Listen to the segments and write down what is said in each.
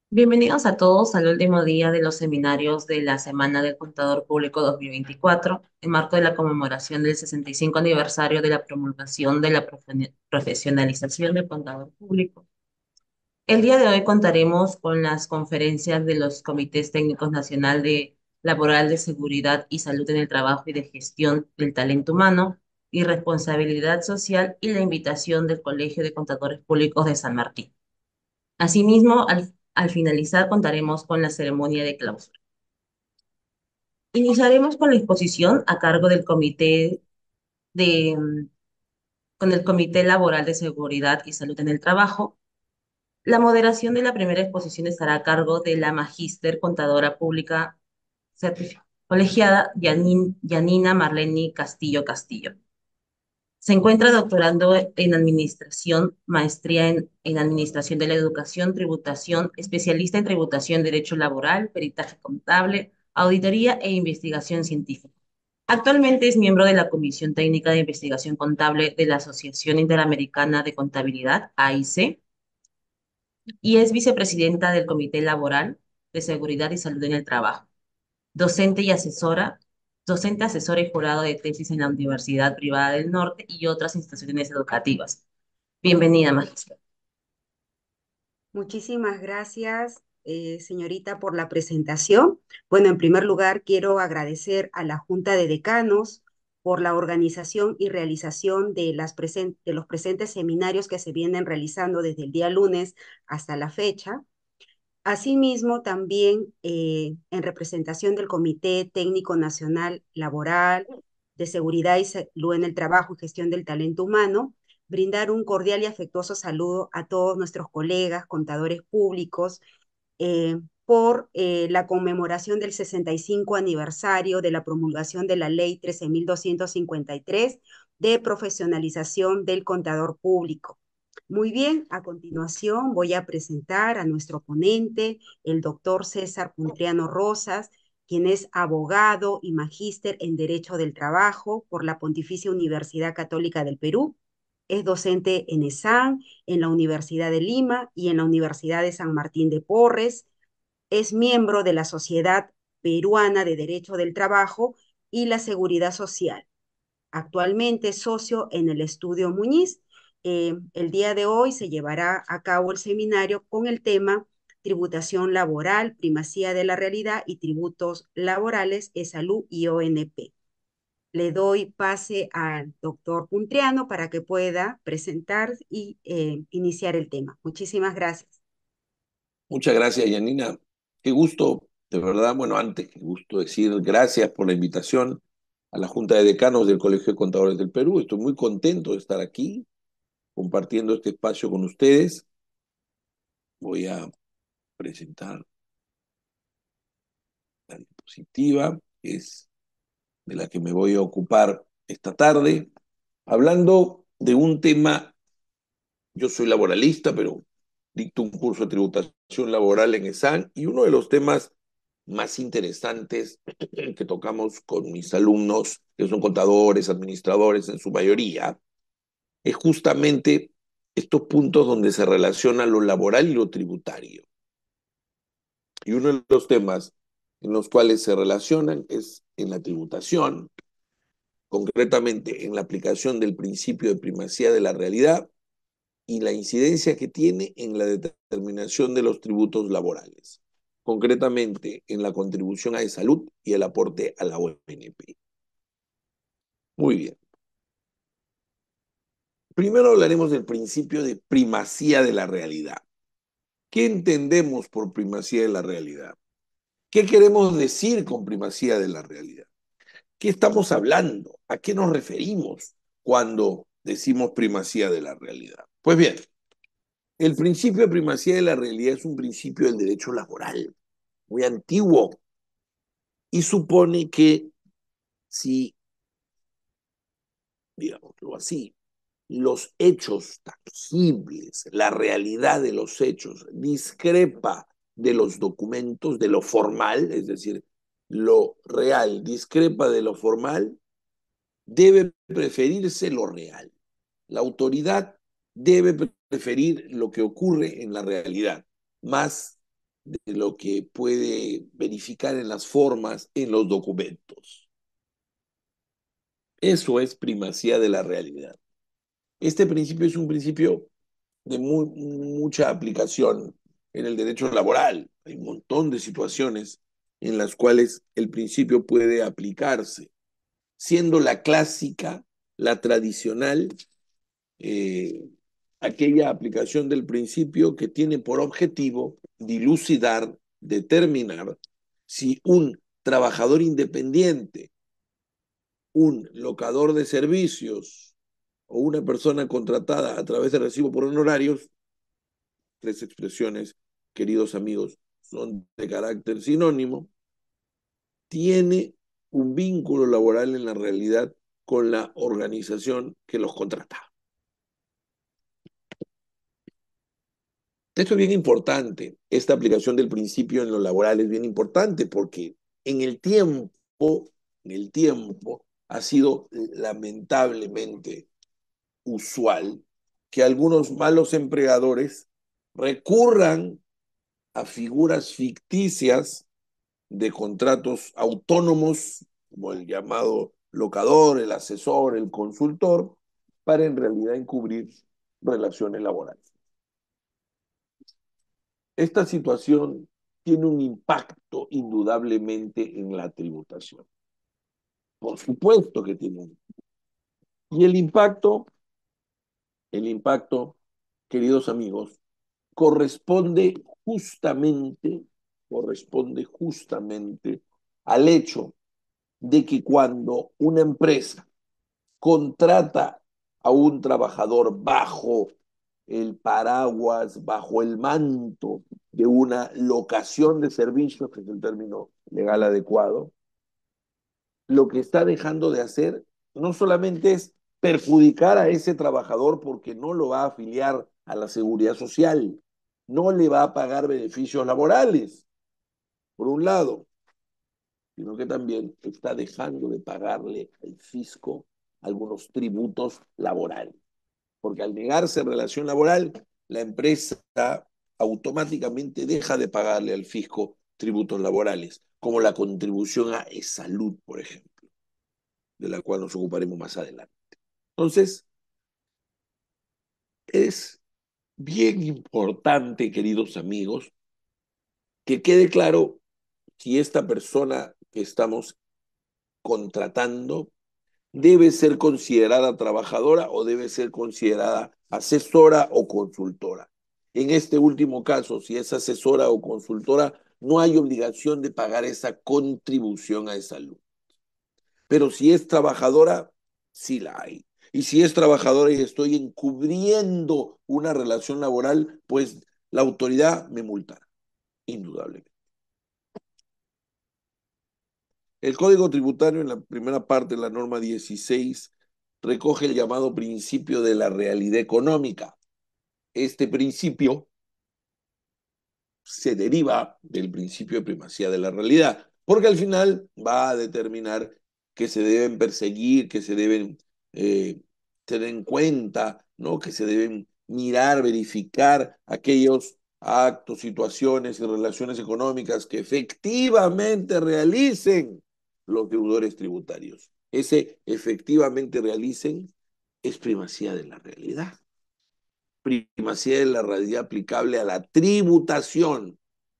Bienvenidos a todos al último día de los seminarios de la Semana del Contador Público 2024, en marco de la conmemoración del 65 aniversario de la promulgación de la profesionalización del contador público. El día de hoy contaremos con las conferencias de los Comités Técnicos Nacional de Laboral de Seguridad y Salud en el Trabajo y de Gestión del Talento Humano y Responsabilidad Social y la invitación del Colegio de Contadores Públicos de San Martín. Asimismo, al finalizar contaremos con la ceremonia de clausura. Iniciaremos con la exposición a cargo del de, mm, con el Comité Laboral de Seguridad y Salud en el Trabajo. La moderación de la primera exposición estará a cargo de la Magíster Contadora Pública Colegiada Yanina Marleni Castillo Castillo. Se encuentra doctorando en Administración, maestría en Administración de la Educación, Tributación, especialista en Tributación, Derecho Laboral, Peritaje Contable, Auditoría e Investigación Científica. Actualmente es miembro de la Comisión Técnica de Investigación Contable de la Asociación Interamericana de Contabilidad, AIC, y es vicepresidenta del Comité Laboral de Seguridad y Salud en el Trabajo, docente y asesora, docente, asesora y jurado de tesis en la Universidad Privada del Norte y otras instituciones educativas. Bienvenida, magistra. Muchísimas gracias, señorita, por la presentación. Bueno, en primer lugar, quiero agradecer a la Junta de Decanos por la organización y realización de los presentes seminarios que se vienen realizando desde el día lunes hasta la fecha. Asimismo, también en representación del Comité Técnico Nacional Laboral de Seguridad y Salud en el Trabajo y Gestión del Talento Humano, brindar un cordial y afectuoso saludo a todos nuestros colegas, contadores públicos, por la conmemoración del 65 aniversario de la promulgación de la Ley 13.253 de profesionalización del contador público. Muy bien, a continuación voy a presentar a nuestro ponente, el doctor César Puntriano Rosas, quien es abogado y magíster en Derecho del Trabajo por la Pontificia Universidad Católica del Perú. Es docente en ESAN, en la Universidad de Lima y en la Universidad de San Martín de Porres. Es miembro de la Sociedad Peruana de Derecho del Trabajo y la Seguridad Social. Actualmente es socio en el Estudio Muñiz. El día de hoy se llevará a cabo el seminario con el tema Tributación Laboral, Primacía de la Realidad y Tributos Laborales, salud y ONP. Le doy pase al doctor Puntriano para que pueda presentar y iniciar el tema. Muchísimas gracias. Muchas gracias, Yanina. Qué gusto, de verdad. Bueno, antes, qué gusto decir gracias por la invitación a la Junta de Decanos del Colegio de Contadores del Perú. Estoy muy contento de estar aquí compartiendo este espacio con ustedes. Voy a presentar la diapositiva, que es de la que me voy a ocupar esta tarde, hablando de un tema. Yo soy laboralista, pero dicto un curso de tributación laboral en ESAN y uno de los temas más interesantes que tocamos con mis alumnos, que son contadores, administradores en su mayoría, es justamente estos puntos donde se relaciona lo laboral y lo tributario. Y uno de los temas en los cuales se relacionan es en la tributación, concretamente en la aplicación del principio de primacía de la realidad y la incidencia que tiene en la determinación de los tributos laborales, concretamente en la contribución a la salud y el aporte a la ONP. Muy bien. Primero hablaremos del principio de primacía de la realidad. ¿Qué entendemos por primacía de la realidad? ¿Qué queremos decir con primacía de la realidad? ¿Qué estamos hablando? ¿A qué nos referimos cuando decimos primacía de la realidad? Pues bien, el principio de primacía de la realidad es un principio del derecho laboral, muy antiguo, y supone que si, digámoslo así, los hechos tangibles, la realidad de los hechos, discrepa de los documentos, de lo formal, es decir, lo real discrepa de lo formal, debe preferirse lo real. La autoridad debe preferir lo que ocurre en la realidad, más de lo que puede verificar en las formas, en los documentos. Eso es primacía de la realidad. Este principio es un principio de mucha aplicación en el derecho laboral. Hay un montón de situaciones en las cuales el principio puede aplicarse, siendo la clásica, la tradicional, eh, aquella aplicación del principio que tiene por objetivo dilucidar, determinar si un trabajador independiente, un locador de servicios o una persona contratada a través de recibo por honorarios, tres expresiones, queridos amigos, son de carácter sinónimo, tiene un vínculo laboral en la realidad con la organización que los contrata. Esto es bien importante, esta aplicación del principio en lo laboral es bien importante porque en el tiempo, en el tiempo ha sido lamentablemente usual que algunos malos empleadores recurran a figuras ficticias de contratos autónomos, como el llamado locador, el asesor, el consultor, para en realidad encubrir relaciones laborales. Esta situación tiene un impacto indudablemente en la tributación. Por supuesto que tiene un. Y el impacto, queridos amigos, corresponde justamente, corresponde justamente al hecho de que cuando una empresa contrata a un trabajador bajo el paraguas, bajo el manto de una locación de servicios, que es el término legal adecuado, lo que está dejando de hacer no solamente es perjudicar a ese trabajador porque no lo va a afiliar a la seguridad social, no le va a pagar beneficios laborales, por un lado, sino que también está dejando de pagarle al fisco algunos tributos laborales. Porque al negarse en relación laboral, la empresa automáticamente deja de pagarle al fisco tributos laborales, como la contribución a salud, por ejemplo, de la cual nos ocuparemos más adelante. Entonces, es bien importante, queridos amigos, que quede claro si esta persona que estamos contratando debe ser considerada trabajadora o debe ser considerada asesora o consultora. En este último caso, si es asesora o consultora, no hay obligación de pagar esa contribución a salud. Pero si es trabajadora, sí la hay. Y si es trabajadora y estoy encubriendo una relación laboral, pues la autoridad me multará, indudablemente. El Código Tributario, en la primera parte de la norma 16, recoge el llamado principio de la realidad económica. Este principio se deriva del principio de primacía de la realidad, porque al final va a determinar que se deben perseguir, que se deben tener en cuenta, ¿no? Que se deben mirar, verificar aquellos actos, situaciones y relaciones económicas que efectivamente realicen los deudores tributarios. Ese efectivamente realicen es primacía de la realidad, primacía de la realidad aplicable a la tributación,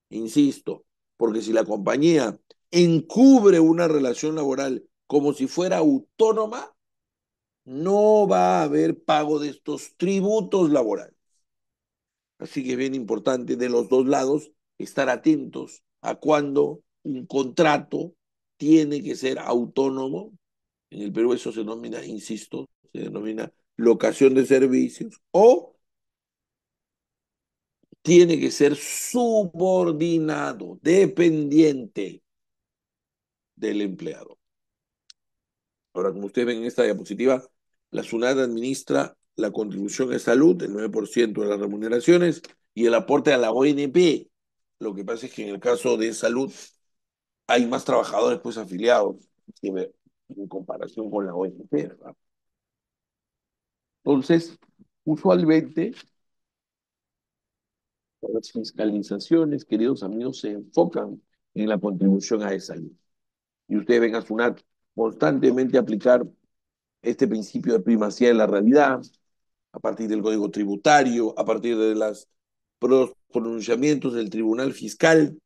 insisto, porque si la compañía encubre una relación laboral como si fuera autónoma, no va a haber pago de estos tributos laborales. Así que es bien importante de los dos lados estar atentos a cuando un contrato tiene que ser autónomo. En el Perú eso se denomina, insisto, se denomina locación de servicios o tiene que ser subordinado, dependiente del empleado. Ahora, como ustedes ven en esta diapositiva, la SUNAT administra la contribución a salud, el 9% de las remuneraciones, y el aporte a la ONP. Lo que pasa es que en el caso de salud hay más trabajadores pues afiliados en comparación con la ONP, ¿verdad? Entonces, usualmente Las fiscalizaciones, queridos amigos, se enfocan en la contribución a esa ley. Y ustedes ven a SUNAT constantemente aplicar este principio de primacía de la realidad, a partir del Código Tributario, a partir de los pronunciamientos del Tribunal Fiscal,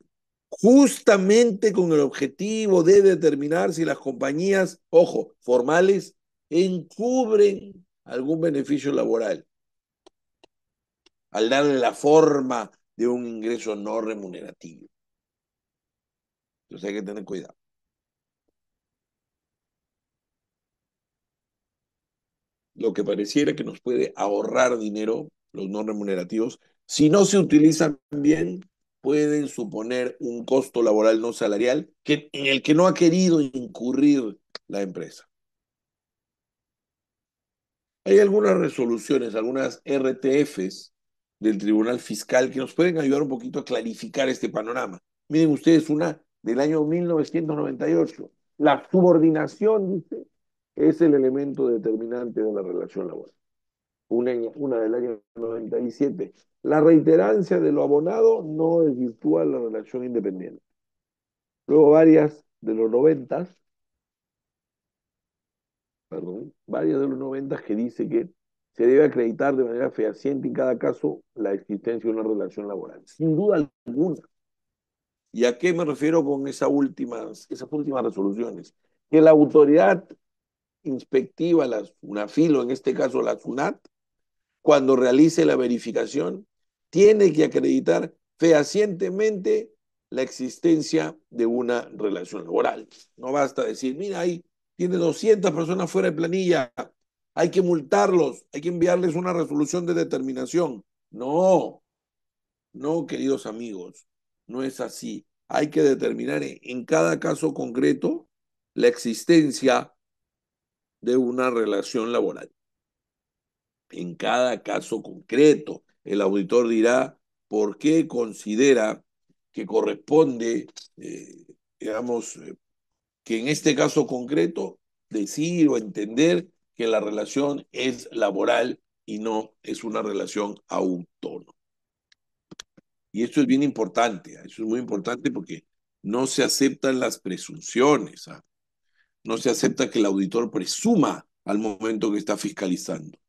justamente con el objetivo de determinar si las compañías, ojo, formales, encubren algún beneficio laboral, al darle la forma de un ingreso no remunerativo. Entonces hay que tener cuidado. Lo que pareciera que nos puede ahorrar dinero, los no remunerativos, si no se utilizan bien, pueden suponer un costo laboral no salarial en el que no ha querido incurrir la empresa. Hay algunas resoluciones, algunas RTFs del Tribunal Fiscal que nos pueden ayudar un poquito a clarificar este panorama. Miren ustedes una del año 1998. La subordinación, dice, es el elemento determinante de la relación laboral. Una del año 97. La reiterancia de lo abonado no desvirtúa la relación independiente. Luego varias de los 90, perdón, varias de los 90 que dice que se debe acreditar de manera fehaciente en cada caso la existencia de una relación laboral. Sin duda alguna. ¿Y a qué me refiero con esas últimas resoluciones? Que la autoridad inspectiva, la UNAFIL, en este caso la SUNAT, cuando realice la verificación, tiene que acreditar fehacientemente la existencia de una relación laboral. No basta decir, mira, ahí tiene 200 personas fuera de planilla, hay que multarlos, hay que enviarles una resolución de determinación. No, no, queridos amigos, no es así. Hay que determinar en cada caso concreto la existencia de una relación laboral. En cada caso concreto, el auditor dirá por qué considera que corresponde, eh, digamos, que en este caso concreto decir o entender que la relación es laboral y no es una relación autónoma. Y esto es bien importante, eso es muy importante porque no se aceptan las presunciones, ¿ah? No se acepta que el auditor presuma al momento que está fiscalizando.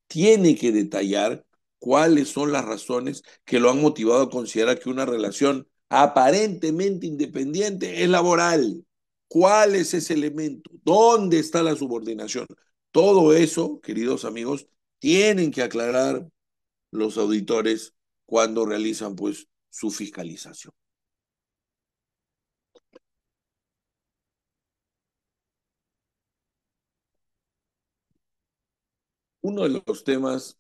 Tiene que detallar cuáles son las razones que lo han motivado a considerar que una relación aparentemente independiente es laboral. ¿Cuál es ese elemento? ¿Dónde está la subordinación? Todo eso, queridos amigos, tienen que aclarar los auditores cuando realizan pues su fiscalización. Uno de los temas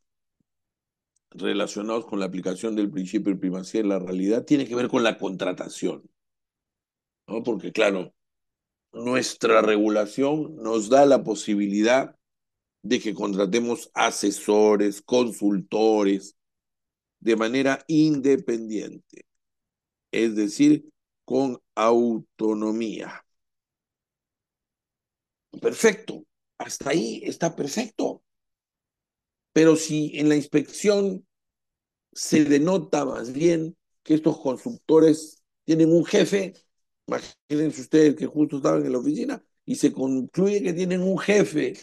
relacionados con la aplicación del principio de primacía de la realidad tiene que ver con la contratación, ¿no? Porque claro, nuestra regulación nos da la posibilidad de que contratemos asesores, consultores de manera independiente, es decir, con autonomía. Perfecto, hasta ahí está perfecto. Pero si en la inspección se denota más bien que estos consultores tienen un jefe, imagínense ustedes que justo estaban en la oficina y se concluye que tienen un jefe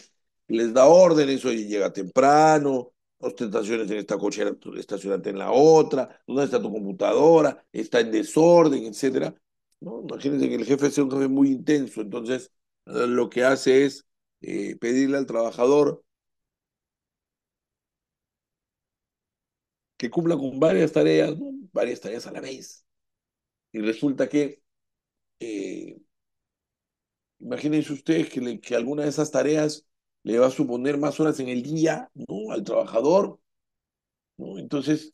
que les da órdenes, oye, llega temprano, no te estaciones en esta cochera, estacionate en la otra, ¿dónde está tu computadora? Está en desorden, etcétera. ¿No? Imagínense que el jefe sea un jefe muy intenso, entonces lo que hace es pedirle al trabajador que cumpla con varias tareas, ¿no? Varias tareas a la vez. Y resulta que, eh, imagínense ustedes que alguna de esas tareas le va a suponer más horas en el día, ¿no? Al trabajador, ¿no? Entonces,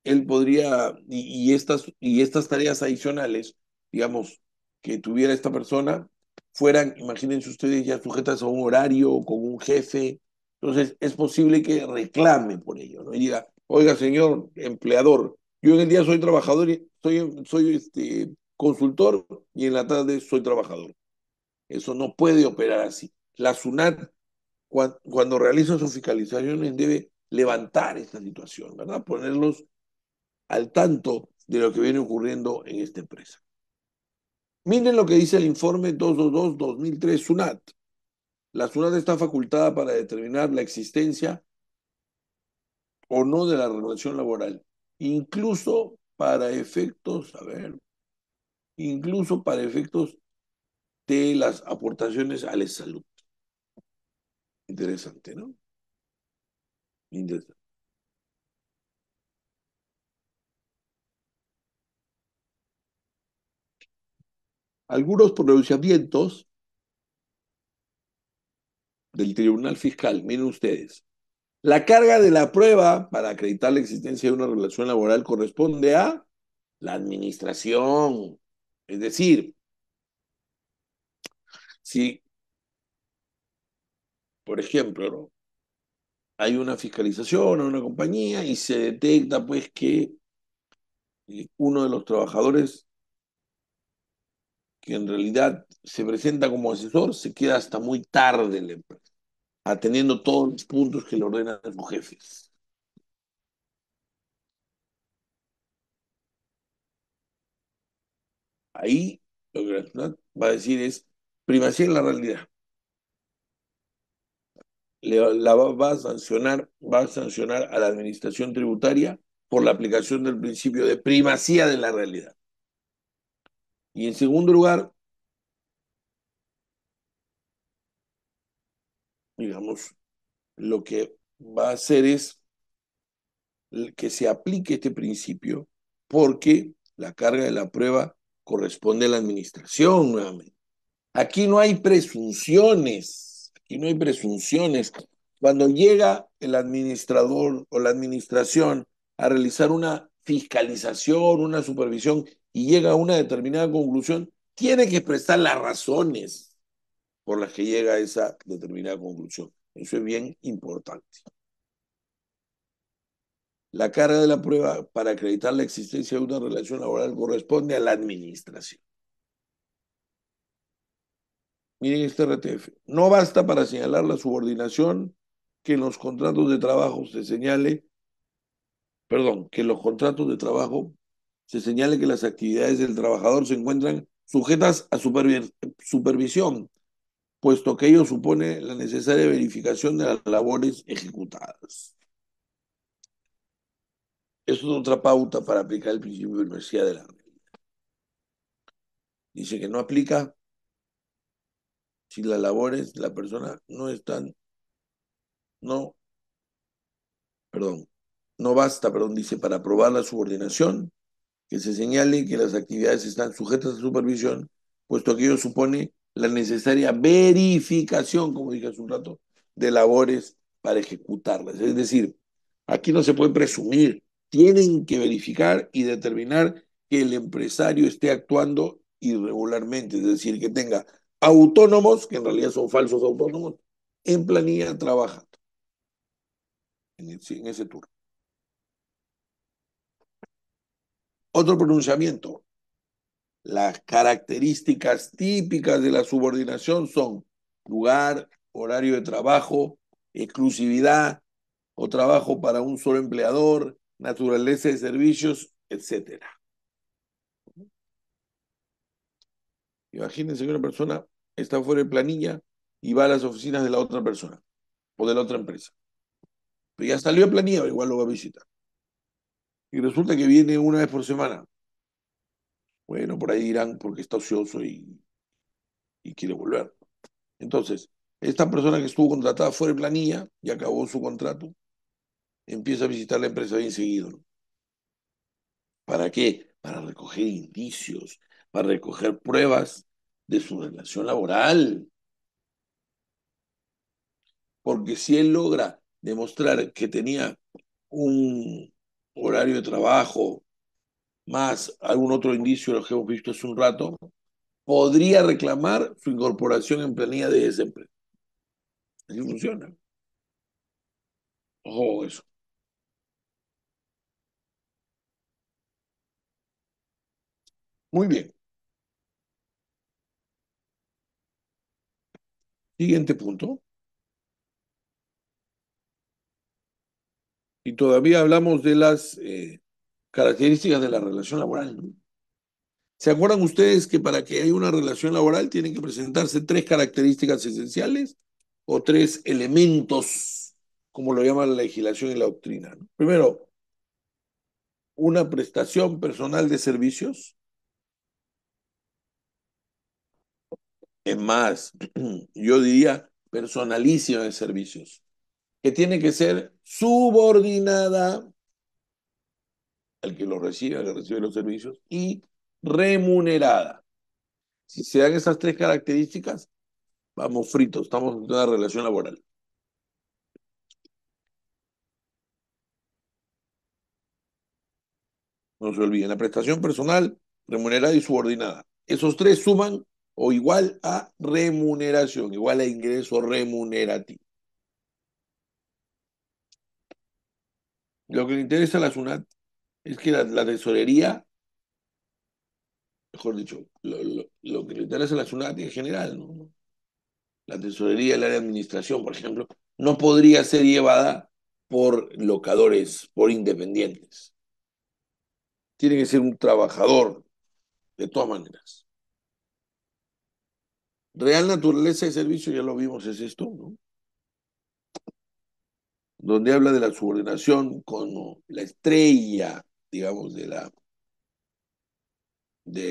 él podría, y estas tareas adicionales, digamos, que tuviera esta persona, fueran, imagínense ustedes, ya sujetas a un horario, con un jefe. Entonces, es posible que reclame por ello, ¿no? Y diga, oiga, señor empleador, yo en el día soy trabajador, y soy consultor, y en la tarde soy trabajador. Eso no puede operar así. La SUNAT, cuando realiza sus fiscalizaciones, debe levantar esta situación, ¿verdad? Ponerlos al tanto de lo que viene ocurriendo en esta empresa. Miren lo que dice el informe 222-2003 SUNAT. La SUNAT está facultada para determinar la existencia o no de la relación laboral, incluso para efectos, a ver, incluso para efectos de las aportaciones a la salud. Interesante, ¿no? Interesante. Algunos pronunciamientos del Tribunal Fiscal, miren ustedes. La carga de la prueba para acreditar la existencia de una relación laboral corresponde a la administración. Es decir, si, por ejemplo, ¿no?, hay una fiscalización a una compañía y se detecta pues que uno de los trabajadores que en realidad se presenta como asesor se queda hasta muy tarde en la empresa, atendiendo todos los puntos que le ordenan sus jefes. Ahí lo que la ciudad va a decir es primacía en la realidad. Va a sancionar a la administración tributaria por la aplicación del principio de primacía de la realidad. Y en segundo lugar, digamos, lo que va a hacer es que se aplique este principio porque la carga de la prueba corresponde a la administración nuevamente. Aquí no hay presunciones, aquí no hay presunciones. Cuando llega el administrador o la administración a realizar una fiscalización, una supervisión y llega a una determinada conclusión, tiene que expresar las razones por las que llega a esa determinada conclusión. Eso es bien importante. La carga de la prueba para acreditar la existencia de una relación laboral corresponde a la administración. Miren este RTF. No basta para señalar la subordinación que en los contratos de trabajo se señale, perdón, que en los contratos de trabajo se señale que las actividades del trabajador se encuentran sujetas a supervisión, puesto que ello supone la necesaria verificación de las labores ejecutadas. Eso es otra pauta para aplicar el principio de universidad de la ley. Dice que no aplica si las labores de la persona no están, no, perdón, no basta, perdón, dice, para aprobar la subordinación, que se señale que las actividades están sujetas a supervisión, puesto que ello supone la necesaria verificación, como dije hace un rato, de labores para ejecutarlas. Es decir, aquí no se puede presumir, tienen que verificar y determinar que el empresario esté actuando irregularmente, es decir, que tenga autónomos, que en realidad son falsos autónomos, en planilla trabajando en ese turno. Otro pronunciamiento. Las características típicas de la subordinación son lugar, horario de trabajo, exclusividad o trabajo para un solo empleador, naturaleza de servicios, etcétera. Imagínense que una persona está fuera de planilla y va a las oficinas de la otra persona o de la otra empresa. Pero ya salió de planilla, igual lo va a visitar. Y resulta que viene una vez por semana. Bueno, por ahí dirán porque está ocioso y quiere volver. Entonces, esta persona que estuvo contratada fuera de planilla y acabó su contrato, empieza a visitar la empresa bien seguido, ¿no? ¿Para qué? Para recoger indicios, para recoger pruebas de su relación laboral. Porque si él logra demostrar que tenía un horario de trabajo más algún otro indicio de lo que hemos visto hace un rato, podría reclamar su incorporación en planilla de esa empresa. Así funciona. Ojo, eso. Muy bien. Siguiente punto. Y todavía hablamos de las características de la relación laboral, ¿no? ¿Se acuerdan ustedes que para que haya una relación laboral tienen que presentarse tres características esenciales o tres elementos, como lo llama la legislación y la doctrina, ¿no? Primero, una prestación personal de servicios. Es más, yo diría personalísima de servicios, que tiene que ser subordinada al que lo recibe, al que recibe los servicios, y remunerada. Si se dan esas tres características, vamos fritos, estamos en una relación laboral. No se olviden, la prestación personal, remunerada y subordinada. Esos tres suman o igual a remuneración, igual a ingreso remunerativo. Lo que le interesa a la SUNAT es que la tesorería, mejor dicho, lo que le interesa a la SUNAT en general, ¿no? La tesorería, el área de administración, por ejemplo, no podría ser llevada por locadores, por independientes. Tiene que ser un trabajador, de todas maneras. Real naturaleza de servicio, ya lo vimos, es esto, ¿no? Donde habla de la subordinación como la estrella, digamos, de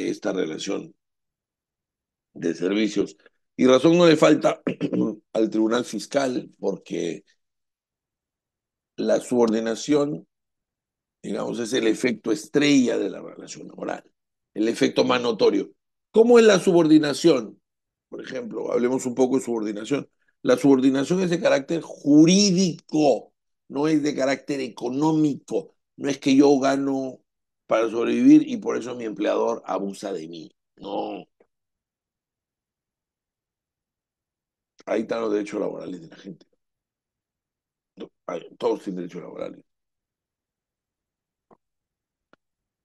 esta relación de servicios. Y razón no le falta al Tribunal Fiscal, porque la subordinación, digamos, es el efecto estrella de la relación laboral, el efecto más notorio. ¿Cómo es la subordinación? Por ejemplo, hablemos un poco de subordinación. La subordinación es de carácter jurídico, no es de carácter económico. No es que yo gano para sobrevivir y por eso mi empleador abusa de mí. No, ahí están los derechos laborales de la gente. Todos tienen derechos laborales.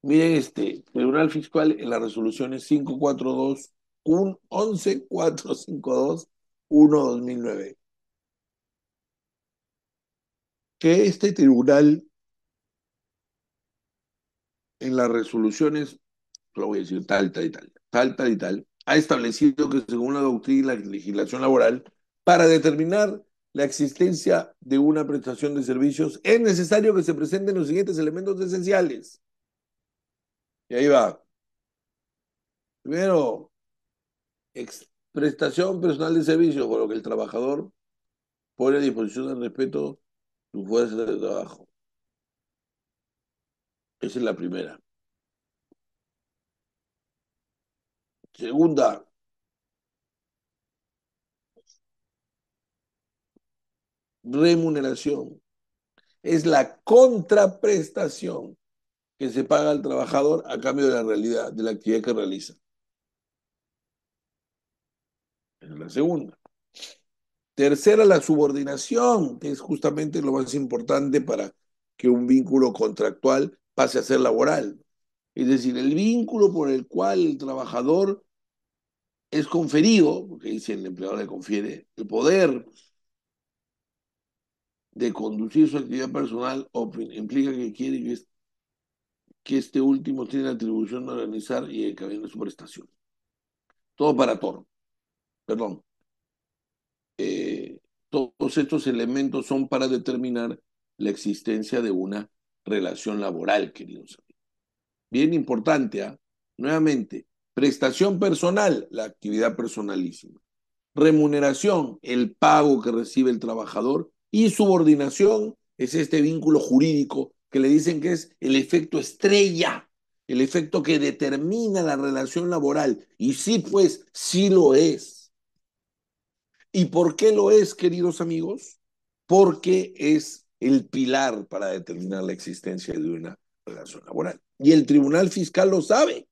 Miren este, Tribunal Fiscal en las resoluciones 542, 11452, 1/2009, que este tribunal en las resoluciones, lo voy a decir tal y tal, ha establecido que según la doctrina y la legislación laboral, para determinar la existencia de una prestación de servicios, es necesario que se presenten los siguientes elementos esenciales. Y ahí va. Primero, prestación personal de servicios, por lo que el trabajador pone a disposición del respeto su fuerza de trabajo. Esa es la primera. Segunda, remuneración. Es la contraprestación que se paga al trabajador a cambio de la realidad, de la actividad que realiza. Esa es la segunda. Tercera, la subordinación, que es justamente lo más importante para que un vínculo contractual pase a ser laboral. Es decir, el vínculo por el cual el trabajador es conferido, porque dice el empleador le confiere el poder de conducir su actividad personal, implica que quiere que este último tiene la atribución de organizar y encabinar su prestación. Todo para todo. Perdón. Todos estos elementos son para determinar la existencia de una relación laboral, queridos amigos. Bien importante, ¿ah? Nuevamente, prestación personal, la actividad personalísima. Remuneración, el pago que recibe el trabajador. Y subordinación es este vínculo jurídico que le dicen que es el efecto estrella, el efecto que determina la relación laboral. Y sí, pues, sí lo es. ¿Y por qué lo es, queridos amigos? Porque es el pilar para determinar la existencia de una relación laboral. Y el Tribunal Fiscal lo sabe.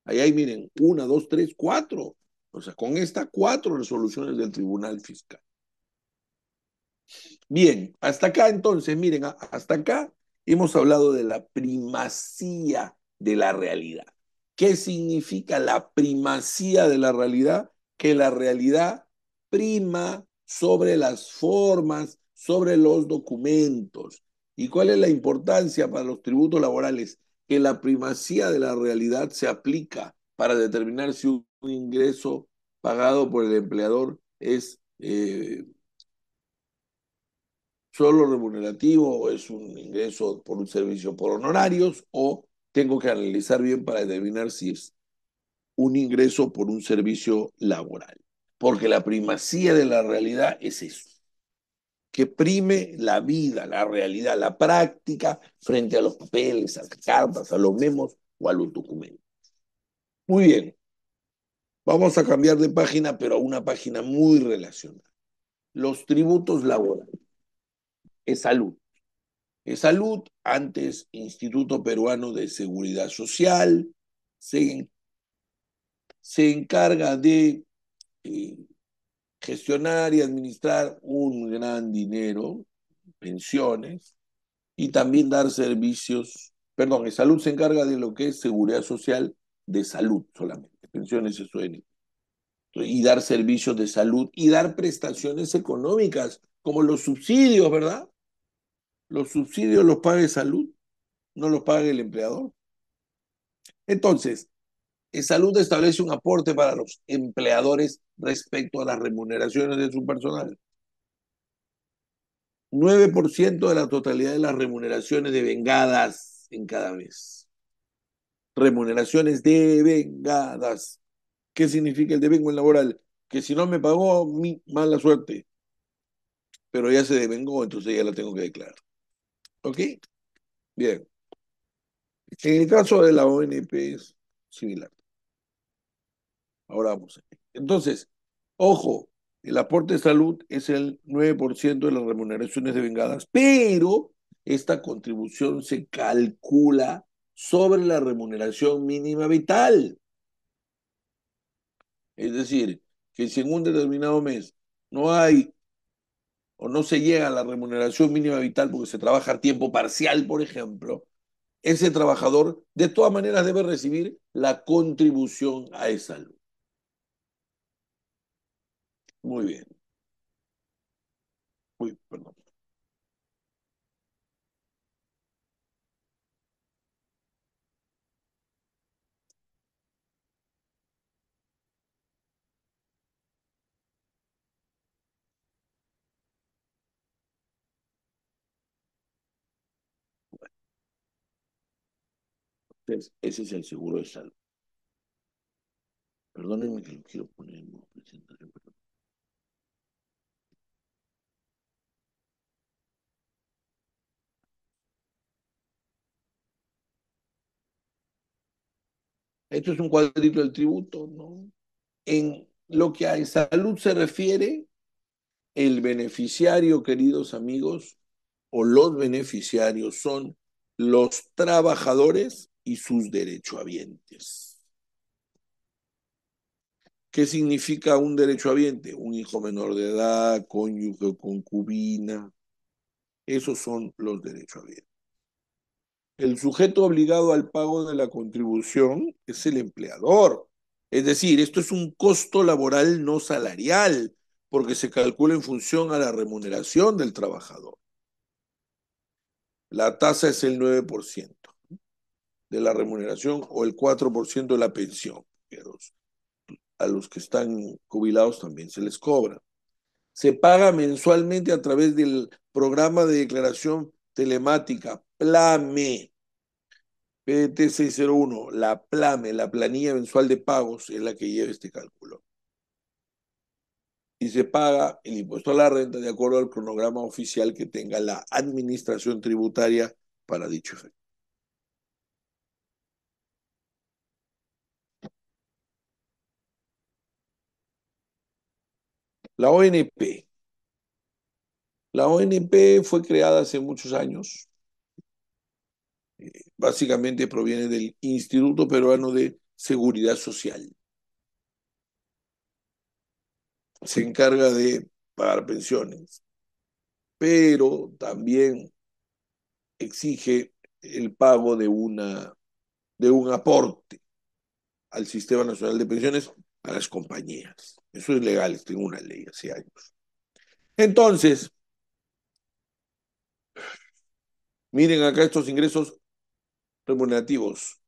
Ahí hay, miren, una, dos, tres, cuatro. O sea, con estas cuatro resoluciones del Tribunal Fiscal. Bien, hasta acá entonces, miren, hasta acá hemos hablado de la primacía de la realidad. ¿Qué significa la primacía de la realidad? Que la realidad prima sobre las formas, sobre los documentos. ¿Y cuál es la importancia para los tributos laborales? que la primacía de la realidad se aplica para determinar si un ingreso pagado por el empleador es solo remunerativo o es un ingreso por un servicio por honorarios o tengo que analizar bien para determinar si es un ingreso por un servicio laboral. Porque la primacía de la realidad es eso, que prime la vida, la realidad, la práctica frente a los papeles, a las cartas, a los memos o a los documentos. Muy bien, vamos a cambiar de página, pero a una página muy relacionada. Los tributos laborales. Es salud. Es salud, antes Instituto Peruano de Seguridad Social, se, se encarga de eh, gestionar y administrar un gran dinero, pensiones, y también dar servicios, perdón, el salud se encarga de lo que es seguridad social de salud solamente, pensiones eso es, y dar servicios de salud y dar prestaciones económicas, como los subsidios, ¿verdad? Los subsidios los paga el salud, no los paga el empleador. Entonces, el salud establece un aporte para los empleadores respecto a las remuneraciones de su personal. 9% de la totalidad de las remuneraciones devengadas en cada mes. Remuneraciones devengadas. ¿Qué significa el devengo en laboral? Que si no me pagó, mi mala suerte, pero ya se devengó, entonces ya la tengo que declarar. ¿Ok? Bien. En el caso de la ONP es similar. Ahora vamos. Entonces, ojo, el aporte de salud es el 9% de las remuneraciones devengadas, pero esta contribución se calcula sobre la remuneración mínima vital. Es decir, que si en un determinado mes no hay o no se llega a la remuneración mínima vital porque se trabaja a tiempo parcial, por ejemplo, ese trabajador de todas maneras debe recibir la contribución a esa salud. Muy bien. Uy, perdón. Entonces, ese es el seguro de salud. Perdónenme que lo quiero poner en modo presentación. Esto es un cuadrito del tributo, ¿no? En lo que a salud se refiere, el beneficiario, queridos amigos, o los beneficiarios son los trabajadores y sus derechohabientes. ¿Qué significa un derechohabiente? Un hijo menor de edad, cónyuge o concubina. Esos son los derechohabientes. El sujeto obligado al pago de la contribución es el empleador. Es decir, esto es un costo laboral no salarial, porque se calcula en función a la remuneración del trabajador. La tasa es el 9% de la remuneración o el 4% de la pensión. A los que están jubilados también se les cobra. Se paga mensualmente a través del programa de declaración telemática PLAME. PT 601, la PLAME, la planilla mensual de pagos, es la que lleva este cálculo. Y se paga el impuesto a la renta de acuerdo al cronograma oficial que tenga la administración tributaria para dicho efecto. La ONP. La ONP fue creada hace muchos años. Básicamente proviene del Instituto Peruano de Seguridad Social. Se encarga de pagar pensiones, pero también exige el pago de un aporte al Sistema Nacional de Pensiones a las compañías. Eso es legal, tengo una ley hace años. Entonces, miren acá estos ingresos remunerativos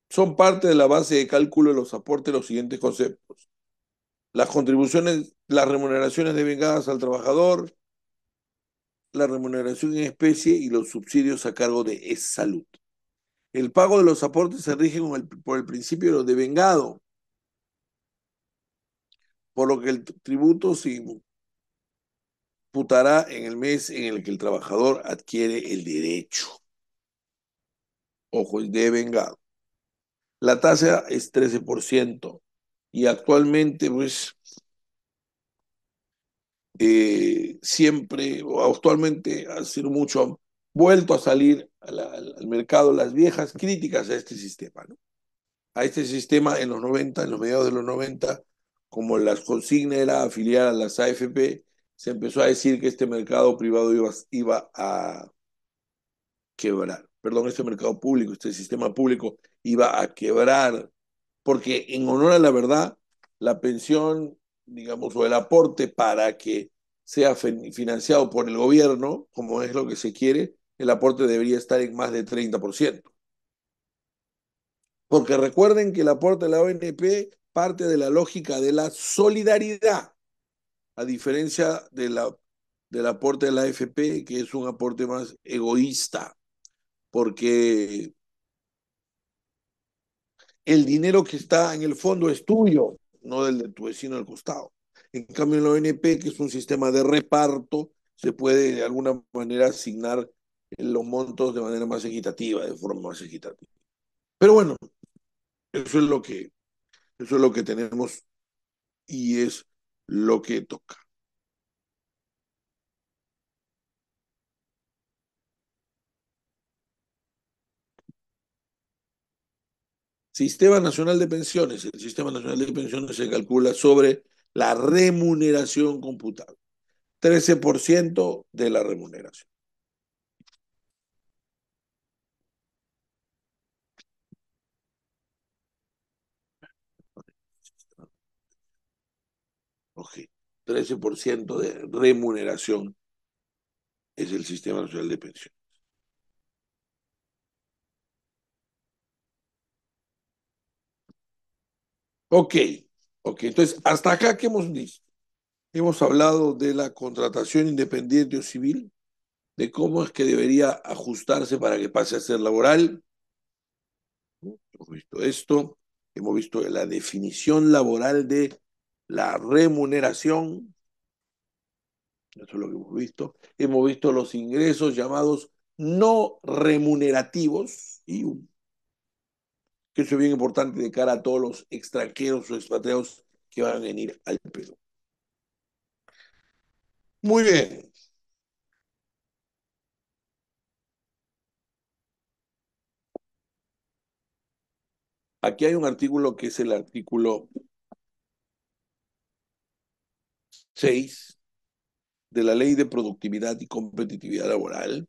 son parte de la base de cálculo de los aportes de los siguientes conceptos. Las contribuciones, las remuneraciones devengadas al trabajador, la remuneración en especie y los subsidios a cargo de salud. El pago de los aportes se rige por el principio de lo devengado, por lo que el tributo se imputará en el mes en el que el trabajador adquiere el derecho. Ojo, es devengado. La tasa es 13% y actualmente, pues, siempre, o actualmente, hace mucho, han vuelto a salir al mercado las viejas críticas a este sistema, ¿no? A este sistema en los 90, en los mediados de los 90, como la consigna era afiliar a las AFP, se empezó a decir que este mercado privado iba a quebrar. Perdón, este mercado público, este sistema público iba a quebrar, porque en honor a la verdad, la pensión, digamos, o el aporte para que sea financiado por el gobierno, como es lo que se quiere, el aporte debería estar en más de 30%. Porque recuerden que el aporte de la ONP parte de la lógica de la solidaridad, a diferencia del aporte de la AFP, que es un aporte más egoísta, porque el dinero que está en el fondo es tuyo, no del de tu vecino al costado. En cambio, en la ONP, que es un sistema de reparto, se puede de alguna manera asignar los montos de manera más equitativa, de forma más equitativa. Pero bueno, eso es lo que, eso es lo que tenemos y es lo que toca. Sistema Nacional de Pensiones. El Sistema Nacional de Pensiones se calcula sobre la remuneración computada. 13% de la remuneración. Ok. 13% de remuneración es el Sistema Nacional de Pensiones. Ok. Ok. Entonces, hasta acá, ¿qué hemos visto? Hemos hablado de la contratación independiente o civil, de cómo es que debería ajustarse para que pase a ser laboral. Hemos visto esto, hemos visto la definición laboral de la remuneración, eso es lo que hemos visto los ingresos llamados no remunerativos, y que eso es bien importante de cara a todos los extranjeros o expatriados que van a venir al Perú. Muy bien, aquí hay un artículo que es el artículo 6 de la Ley de Productividad y Competitividad Laboral,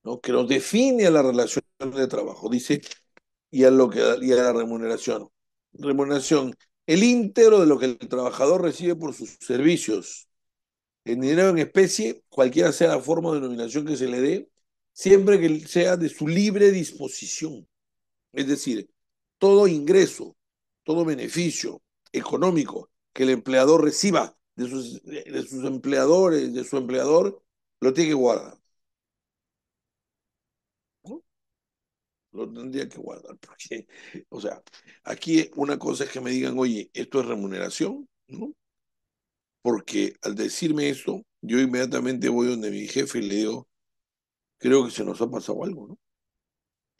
¿no? Que nos define a la relación de trabajo. Dice, y a la remuneración. Remuneración, el íntegro de lo que el trabajador recibe por sus servicios, en dinero en especie, cualquiera sea la forma o denominación que se le dé, siempre que sea de su libre disposición. Es decir, todo ingreso, todo beneficio económico que el empleador reciba de sus empleadores, de su empleador, lo tiene que guardar, ¿no? Lo tendría que guardar, porque, o sea, aquí una cosa es que me digan, oye, esto es remuneración, ¿no? Porque al decirme esto, yo inmediatamente voy donde mi jefe y le digo, creo que se nos ha pasado algo, ¿no?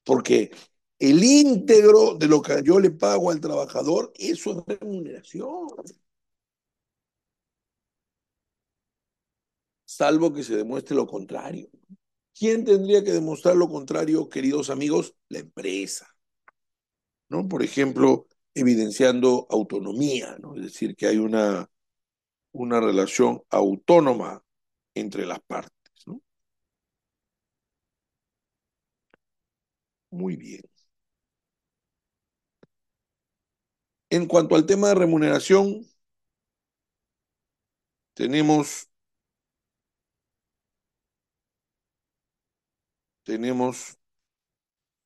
Porque el íntegro de lo que yo le pago al trabajador, eso es remuneración, salvo que se demuestre lo contrario. ¿Quién tendría que demostrar lo contrario, queridos amigos? La empresa, ¿no? Por ejemplo, evidenciando autonomía, ¿no? Es decir, que hay una relación autónoma entre las partes, ¿no? Muy bien. En cuanto al tema de remuneración, tenemos, tenemos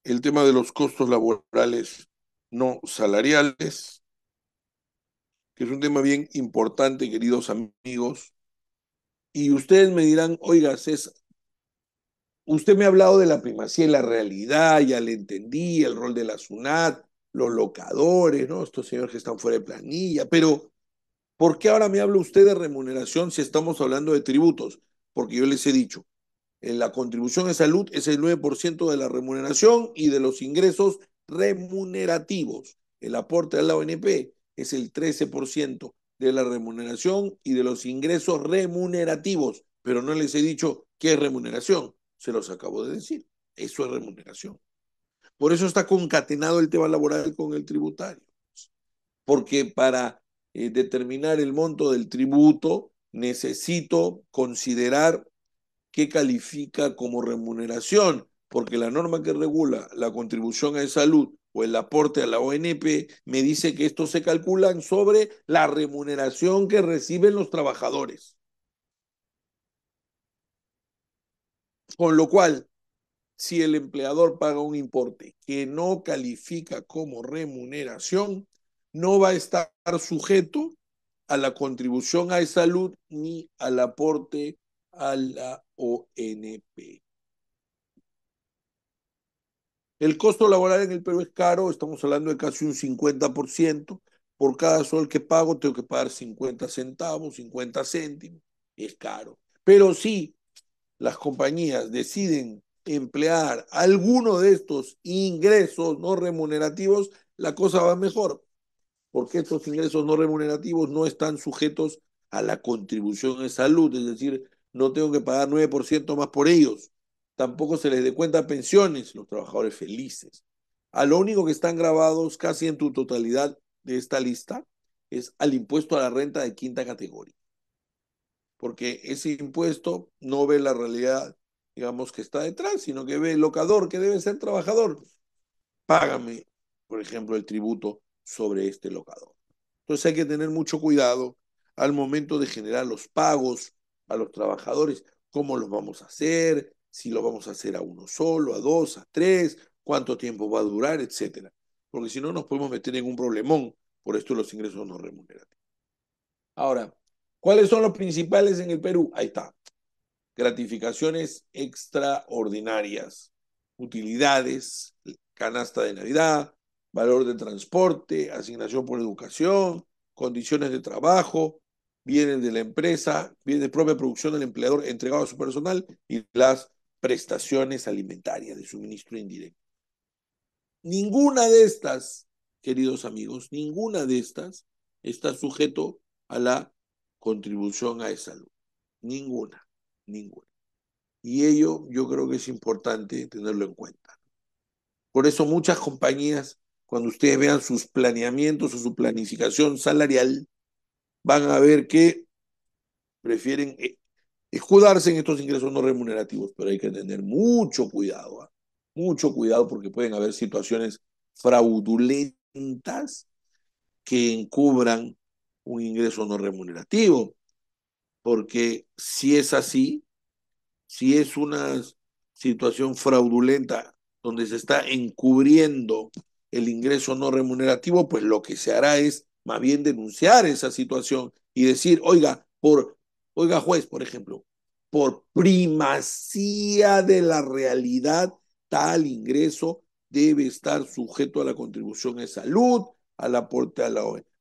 el tema de los costos laborales no salariales, que es un tema bien importante, queridos amigos. Y ustedes me dirán, oiga, César, usted me ha hablado de la primacía de la realidad, ya le entendí, el rol de la SUNAT, los locadores, ¿no? Estos señores que están fuera de planilla, pero ¿por qué ahora me habla usted de remuneración si estamos hablando de tributos? Porque yo les he dicho, la contribución de salud es el 9% de la remuneración y de los ingresos remunerativos. El aporte a la ONP es el 13% de la remuneración y de los ingresos remunerativos. Pero no les he dicho qué es remuneración. Se los acabo de decir. Eso es remuneración. Por eso está concatenado el tema laboral con el tributario. Porque para determinar el monto del tributo necesito considerar qué califica como remuneración, porque la norma que regula la contribución a salud o el aporte a la ONP me dice que estos se calculan sobre la remuneración que reciben los trabajadores. Con lo cual, si el empleador paga un importe que no califica como remuneración, no va a estar sujeto a la contribución a salud ni al aporte a la ONP. El costo laboral en el Perú es caro, estamos hablando de casi un 50%. Por cada sol que pago tengo que pagar 50 centavos, 50 céntimos. Es caro. Pero si las compañías deciden emplear alguno de estos ingresos no remunerativos, la cosa va mejor, porque estos ingresos no remunerativos no están sujetos a la contribución de salud, es decir, no tengo que pagar 9% más por ellos. Tampoco se les dé cuenta pensiones, los trabajadores felices. A lo único que están grabados casi en tu totalidad de esta lista es al impuesto a la renta de quinta categoría, porque ese impuesto no ve la realidad, digamos, que está detrás, sino que ve el locador, que debe ser trabajador. Págame, por ejemplo, el tributo sobre este locador. Entonces hay que tener mucho cuidado al momento de generar los pagos a los trabajadores, cómo los vamos a hacer, si lo vamos a hacer a uno solo, a dos, a tres, cuánto tiempo va a durar, etcétera. Porque si no nos podemos meter en un problemón por esto de los ingresos no remunerativos. Ahora, ¿cuáles son los principales en el Perú? Ahí está. Gratificaciones extraordinarias, utilidades, canasta de Navidad, valor de transporte, asignación por educación, condiciones de trabajo, bienes de la empresa, bienes de propia producción del empleador entregado a su personal y las prestaciones alimentarias de suministro indirecto. Ninguna de estas, queridos amigos, ninguna de estas está sujeto a la contribución a salud. Ninguna, ninguna. Y ello yo creo que es importante tenerlo en cuenta. Por eso muchas compañías, cuando ustedes vean sus planeamientos o su planificación salarial, van a ver que prefieren escudarse en estos ingresos no remunerativos, pero hay que tener mucho cuidado, ¿eh? Mucho cuidado porque pueden haber situaciones fraudulentas que encubran un ingreso no remunerativo, porque si es así, si es una situación fraudulenta donde se está encubriendo el ingreso no remunerativo, pues lo que se hará es más bien denunciar esa situación y decir, oiga juez, por ejemplo, por primacía de la realidad, tal ingreso debe estar sujeto a la contribución de salud, al aporte a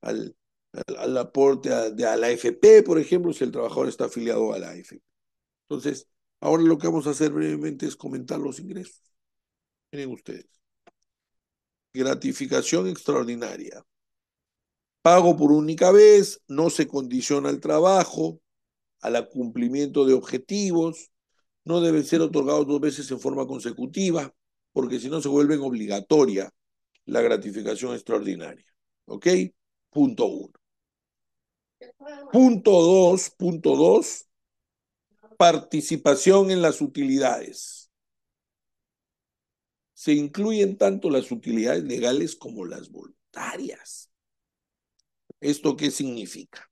al aporte a la AFP, por ejemplo, si el trabajador está afiliado a la AFP. Entonces, ahora lo que vamos a hacer brevemente es comentar los ingresos. Miren ustedes. Gratificación extraordinaria. Pago por única vez, no se condiciona al trabajo, al cumplimiento de objetivos, no deben ser otorgados dos veces en forma consecutiva, porque si no se vuelven obligatoria la gratificación extraordinaria. ¿Ok? Punto uno. Punto dos, participación en las utilidades. Se incluyen tanto las utilidades legales como las voluntarias. ¿Esto qué significa?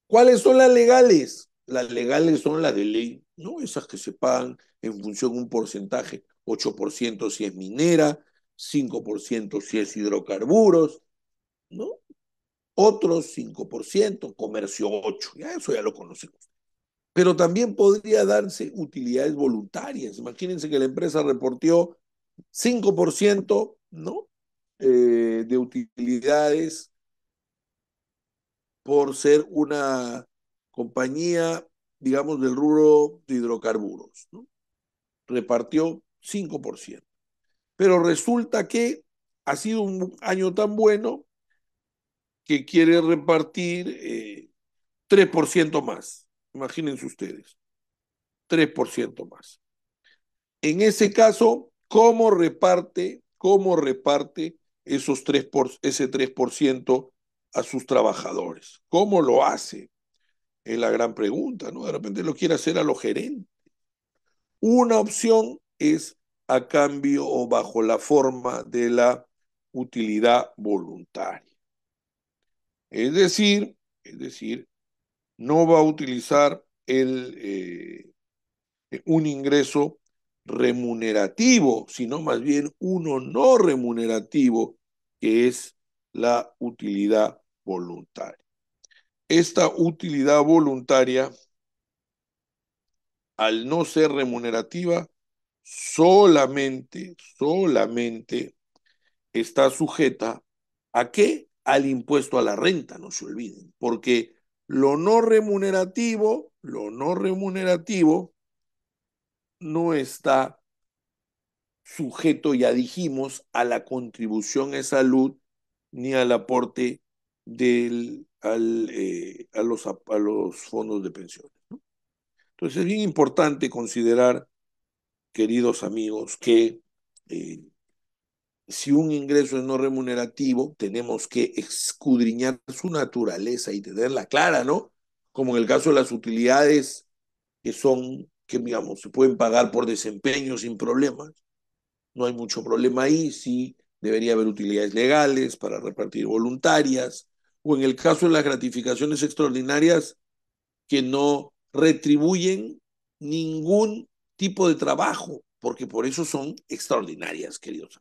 ¿Cuáles son las legales? Las legales son las de ley, ¿no? Esas que se pagan en función de un porcentaje, 8% si es minera, 5% si es hidrocarburos, ¿no? Otros 5%, comercio 8%, ya eso ya lo conocemos. Pero también podría darse utilidades voluntarias. Imagínense que la empresa reportó 5%, ¿no? De utilidades por ser una compañía, digamos, del rubro de hidrocarburos, ¿no? Repartió 5%. Pero resulta que ha sido un año tan bueno que quiere repartir 3% más. Imagínense ustedes, 3% más. En ese caso, ¿cómo reparte ese 3% a sus trabajadores? ¿Cómo lo hace? Es la gran pregunta, ¿no? De repente lo quiere hacer a los gerentes. Una opción es a cambio o bajo la forma de la utilidad voluntaria. Es decir, no va a utilizar un ingreso remunerativo, sino más bien uno no remunerativo, que es la utilidad voluntaria. Esta utilidad voluntaria, al no ser remunerativa, solamente está sujeta ¿a qué? Al impuesto a la renta, no se olviden, porque lo no remunerativo no está sujeto, ya dijimos, a la contribución de salud ni al aporte a los fondos de pensiones, ¿no? Entonces es bien importante considerar, queridos amigos, que eh, si un ingreso es no remunerativo, tenemos que escudriñar su naturaleza y tenerla clara, ¿no? Como en el caso de las utilidades que digamos, se pueden pagar por desempeño sin problemas. No hay mucho problema ahí, sí debería haber utilidades legales para repartir voluntarias, o en el caso de las gratificaciones extraordinarias que no retribuyen ningún tipo de trabajo, porque por eso son extraordinarias, queridos.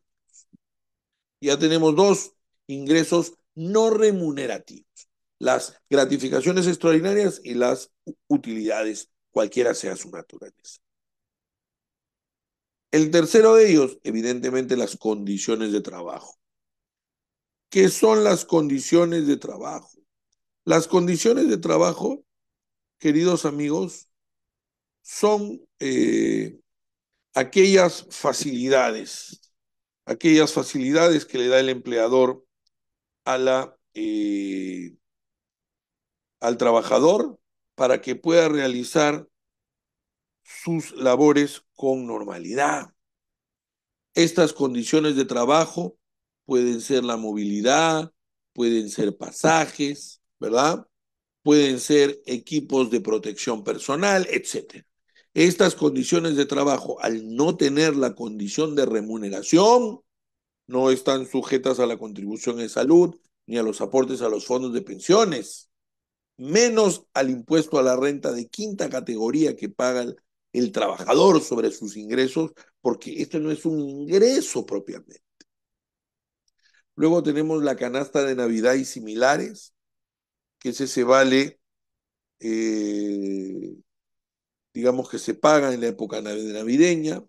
Ya tenemos dos ingresos no remunerativos: las gratificaciones extraordinarias y las utilidades, cualquiera sea su naturaleza. El tercero de ellos, evidentemente, las condiciones de trabajo. ¿Qué son las condiciones de trabajo? Las condiciones de trabajo, queridos amigos, son aquellas facilidades que le da el empleador a al trabajador para que pueda realizar sus labores con normalidad. Estas condiciones de trabajo pueden ser la movilidad, pueden ser pasajes, ¿verdad? Pueden ser equipos de protección personal, etcétera. Estas condiciones de trabajo, al no tener la condición de remuneración, no están sujetas a la contribución de salud ni a los aportes a los fondos de pensiones, menos al impuesto a la renta de quinta categoría que paga el trabajador sobre sus ingresos, porque esto no es un ingreso propiamente. Luego tenemos la canasta de Navidad y similares, que ese se vale, eh, digamos que se paga en la época navideña.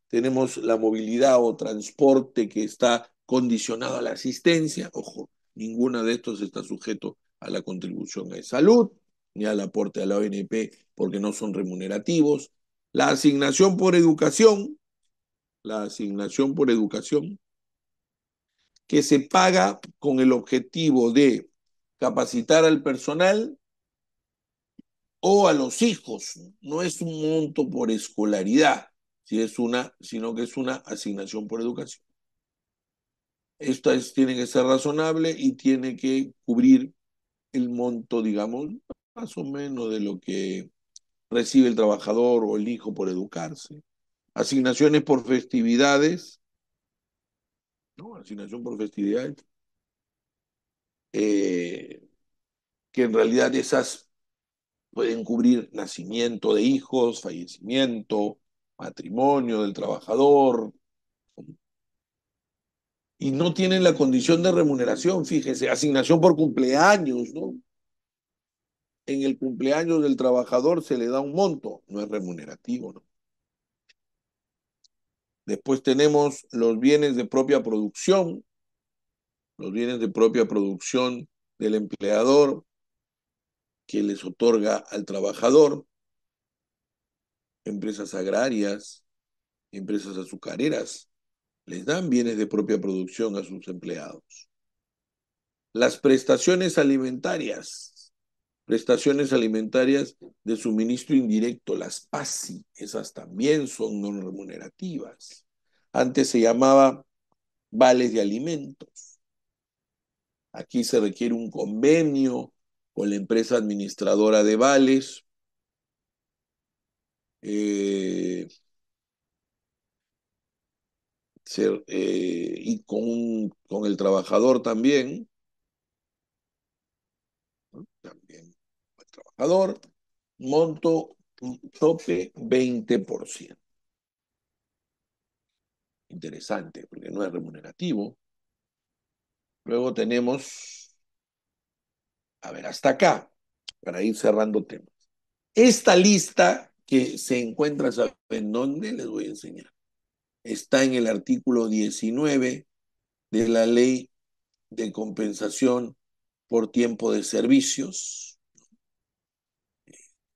Tenemos la movilidad o transporte que está condicionado a la asistencia. Ojo, ninguna de estos está sujeto a la contribución de salud ni al aporte a la ONP porque no son remunerativos. La asignación por educación, la asignación por educación, que se paga con el objetivo de capacitar al personal o a los hijos. No es un monto por escolaridad, sino que es una asignación por educación. Esta tiene que ser razonable y tiene que cubrir el monto, digamos, más o menos de lo que recibe el trabajador o el hijo por educarse. Asignaciones por festividades, ¿no? Asignación por festividades, eh, que en realidad esas pueden cubrir nacimiento de hijos, fallecimiento, matrimonio del trabajador, y no tienen la condición de remuneración, fíjese, asignación por cumpleaños, ¿no? En el cumpleaños del trabajador se le da un monto, no es remunerativo, ¿no? Después tenemos los bienes de propia producción del empleador que les otorga al trabajador, empresas agrarias, empresas azucareras, les dan bienes de propia producción a sus empleados. Las prestaciones alimentarias de suministro indirecto, las PASI, esas también son no remunerativas. Antes se llamaba vales de alimentos. Aquí se requiere un convenio con la empresa administradora de vales eh, y con el trabajador también, ¿no? También el trabajador, monto tope 20%. Interesante, porque no es remunerativo. Luego tenemos, a ver, hasta acá, para ir cerrando temas. Esta lista que se encuentra, ¿saben dónde? Les voy a enseñar. Está en el artículo 19 de la Ley de Compensación por Tiempo de Servicios.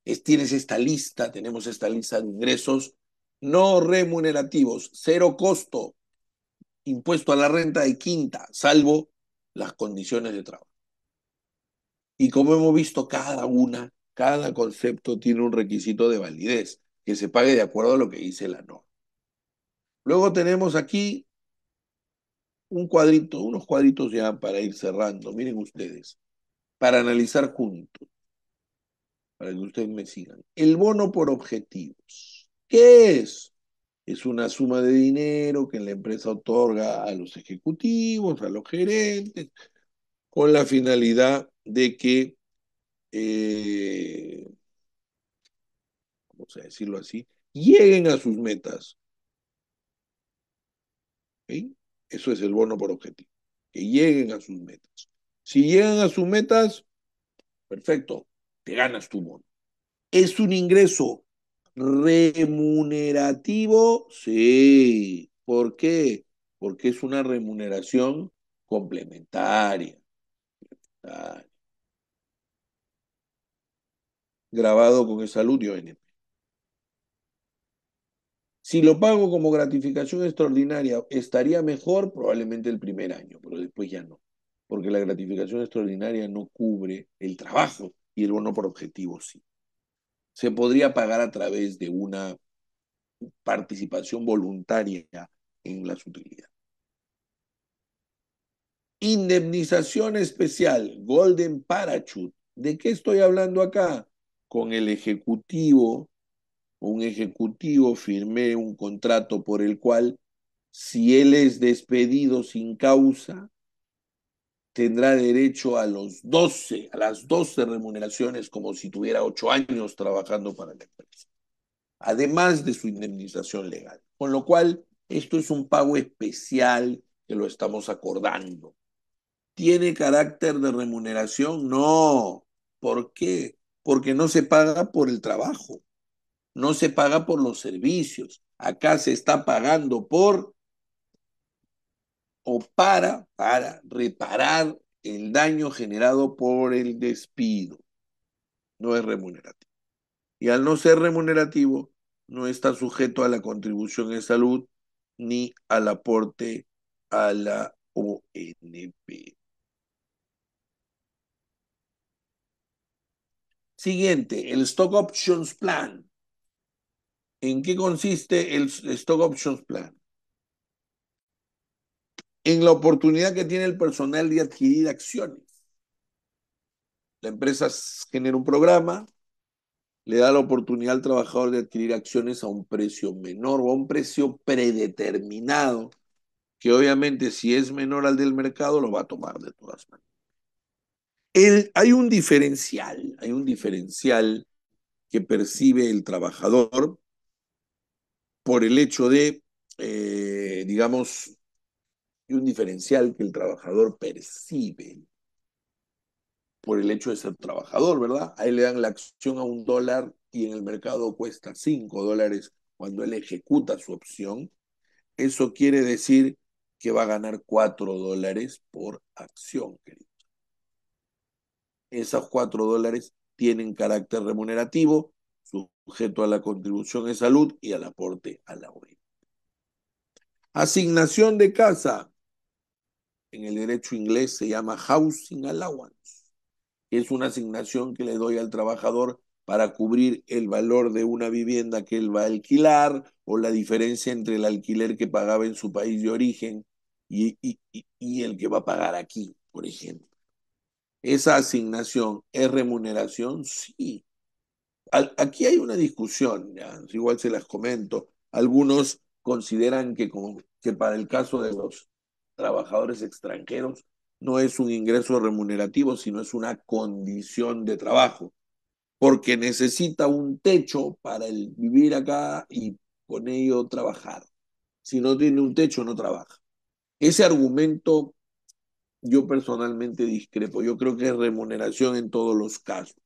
Tenemos esta lista de ingresos no remunerativos, cero costo, impuesto a la renta de quinta, salvo las condiciones de trabajo. Y como hemos visto, cada concepto tiene un requisito de validez, que se pague de acuerdo a lo que dice la norma. Luego tenemos aquí unos cuadritos ya para ir cerrando. Miren ustedes, para analizar juntos, para que ustedes me sigan. El bono por objetivos. ¿Qué es? Es una suma de dinero que la empresa otorga a los ejecutivos, a los gerentes, con la finalidad de que vamos a decirlo así, lleguen a sus metas. ¿Sí? Eso es el bono por objetivo, que lleguen a sus metas. Si llegan a sus metas, perfecto, te ganas tu bono. ¿Es un ingreso remunerativo? Sí. ¿Por qué? Porque es una remuneración complementaria. Ah, grabado con esa salud y ONP. Si lo pago como gratificación extraordinaria, estaría mejor probablemente el primer año, pero después ya no, porque la gratificación extraordinaria no cubre el trabajo y el bono por objetivo sí. Se podría pagar a través de una participación voluntaria en las utilidades. Indemnización especial, Golden Parachute. ¿De qué estoy hablando acá? Con el ejecutivo, un ejecutivo firmé un contrato por el cual si él es despedido sin causa, tendrá derecho a las 12 remuneraciones como si tuviera 8 años trabajando para la empresa, además de su indemnización legal. Con lo cual, esto es un pago especial que lo estamos acordando. ¿Tiene carácter de remuneración? No. ¿Por qué? Porque no se paga por el trabajo, no se paga por los servicios. Acá se está pagando por o para reparar el daño generado por el despido. No es remunerativo. Y al no ser remunerativo, no está sujeto a la contribución en salud ni al aporte a la ONP. Siguiente, el Stock Options Plan. ¿En qué consiste el Stock Options Plan? En la oportunidad que tiene el personal de adquirir acciones. La empresa genera un programa, le da la oportunidad al trabajador de adquirir acciones a un precio menor o a un precio predeterminado, que obviamente si es menor al del mercado lo va a tomar de todas maneras. Hay un diferencial que percibe el trabajador por el hecho de, digamos, y un diferencial que el trabajador percibe por el hecho de ser trabajador, ¿verdad? A él le dan la acción a $1 y en el mercado cuesta $5 cuando él ejecuta su opción. Eso quiere decir que va a ganar $4 por acción, querido. Esos $4 tienen carácter remunerativo, sujeto a la contribución de salud y al aporte a la OE. Asignación de casa. En el derecho inglés se llama housing allowance. Es una asignación que le doy al trabajador para cubrir el valor de una vivienda que él va a alquilar o la diferencia entre el alquiler que pagaba en su país de origen y el que va a pagar aquí, por ejemplo. ¿Esa asignación es remuneración? Sí. Aquí hay una discusión, ¿ya? Igual se las comento. Algunos consideran que para el caso de los trabajadores extranjeros no es un ingreso remunerativo, sino es una condición de trabajo, porque necesita un techo para el vivir acá y con ello trabajar. Si no tiene un techo, no trabaja. Ese argumento yo personalmente discrepo. Yo creo que es remuneración en todos los casos,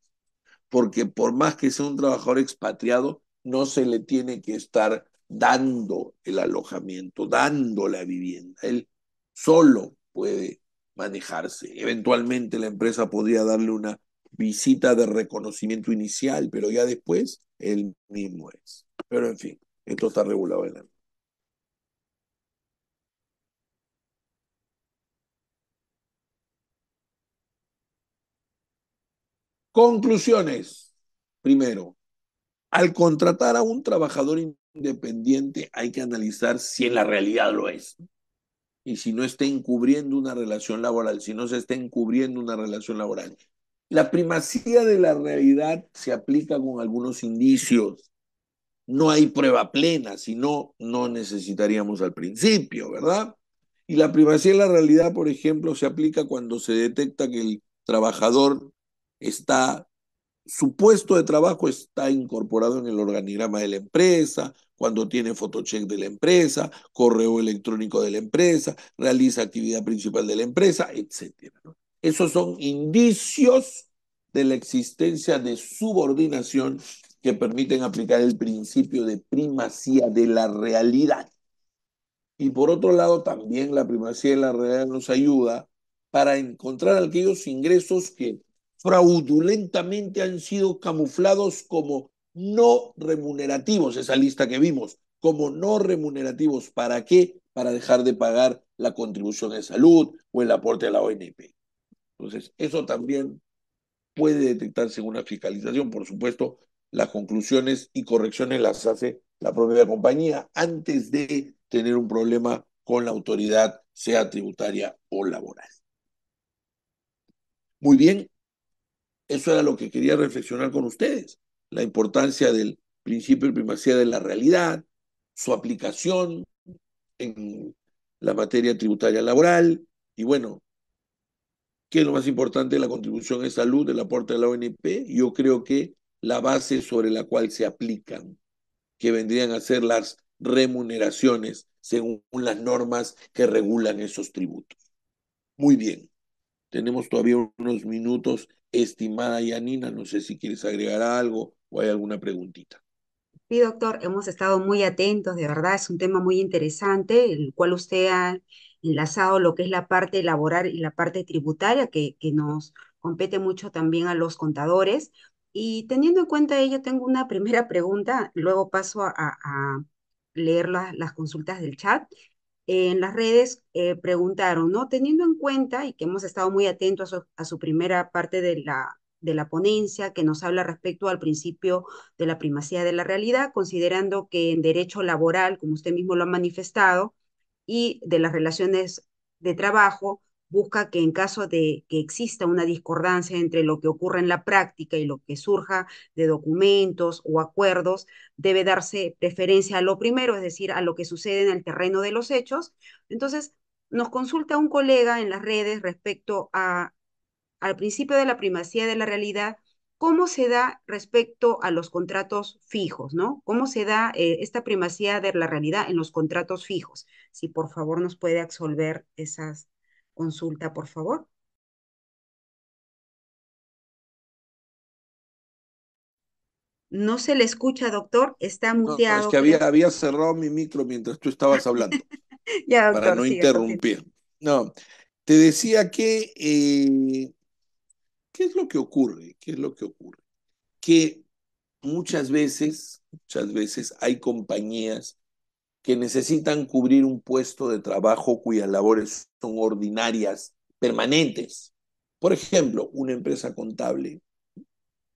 porque por más que sea un trabajador expatriado, no se le tiene que estar dando el alojamiento, dando la vivienda. Él solo puede manejarse. Eventualmente la empresa podría darle una visita de reconocimiento inicial, pero ya después él mismo es. Pero en fin, esto está regulado en la ley. Conclusiones. Primero, al contratar a un trabajador independiente hay que analizar si en la realidad lo es y si no está encubriendo una relación laboral, si no se está encubriendo una relación laboral. La primacía de la realidad se aplica con algunos indicios. No hay prueba plena, si no, no necesitaríamos al principio, ¿verdad? Y la primacía de la realidad, por ejemplo, se aplica cuando se detecta que el trabajador está su puesto de trabajo está incorporado en el organigrama de la empresa, cuando tiene fotocheck de la empresa, correo electrónico de la empresa, realiza actividad principal de la empresa, etcétera, ¿no? Esos son indicios de la existencia de subordinación que permiten aplicar el principio de primacía de la realidad. Y por otro lado, también la primacía de la realidad nos ayuda para encontrar aquellos ingresos que fraudulentamente han sido camuflados como no remunerativos, esa lista que vimos, como no remunerativos. ¿Para qué? Para dejar de pagar la contribución de salud o el aporte a la ONP. Entonces, eso también puede detectarse en una fiscalización. Por supuesto, las conclusiones y correcciones las hace la propia compañía antes de tener un problema con la autoridad, sea tributaria o laboral. Muy bien, eso era lo que quería reflexionar con ustedes, la importancia del principio de primacía de la realidad, su aplicación en la materia tributaria laboral y bueno, ¿qué es lo más importante? La contribución de salud, el aporte de la ONP. Yo creo que la base sobre la cual se aplican, que vendrían a ser las remuneraciones según las normas que regulan esos tributos. Muy bien, tenemos todavía unos minutos, estimada Yanina, no sé si quieres agregar algo o hay alguna preguntita. Sí, doctor, hemos estado muy atentos, de verdad, es un tema muy interesante, el cual usted ha enlazado lo que es la parte laboral y la parte tributaria, que nos compete mucho también a los contadores. Y teniendo en cuenta ello, tengo una primera pregunta, luego paso a leer las consultas del chat. En las redes preguntaron, ¿no? Teniendo en cuenta y que hemos estado muy atentos a su primera parte de la ponencia que nos habla respecto al principio de la primacía de la realidad, considerando que en derecho laboral, como usted mismo lo ha manifestado, y de las relaciones de trabajo, busca que en caso de que exista una discordancia entre lo que ocurre en la práctica y lo que surja de documentos o acuerdos, debe darse preferencia a lo primero, es decir, a lo que sucede en el terreno de los hechos. Entonces, nos consulta un colega en las redes respecto al principio de la primacía de la realidad ¿cómo se da respecto a los contratos fijos, ¿no? ¿Cómo se da esta primacía de la realidad en los contratos fijos? Si por favor nos puede absolver esa consulta, por favor. No se le escucha, doctor, está No, es muteado, que creo. había cerrado mi micro mientras tú estabas hablando, Ya, para doctor, no siga, continúe. interrumpir. No, te decía que, ¿qué es lo que ocurre? ¿Qué es lo que ocurre? Que muchas veces hay compañías que necesitan cubrir un puesto de trabajo cuyas labores son ordinarias, permanentes. Por ejemplo, una empresa contable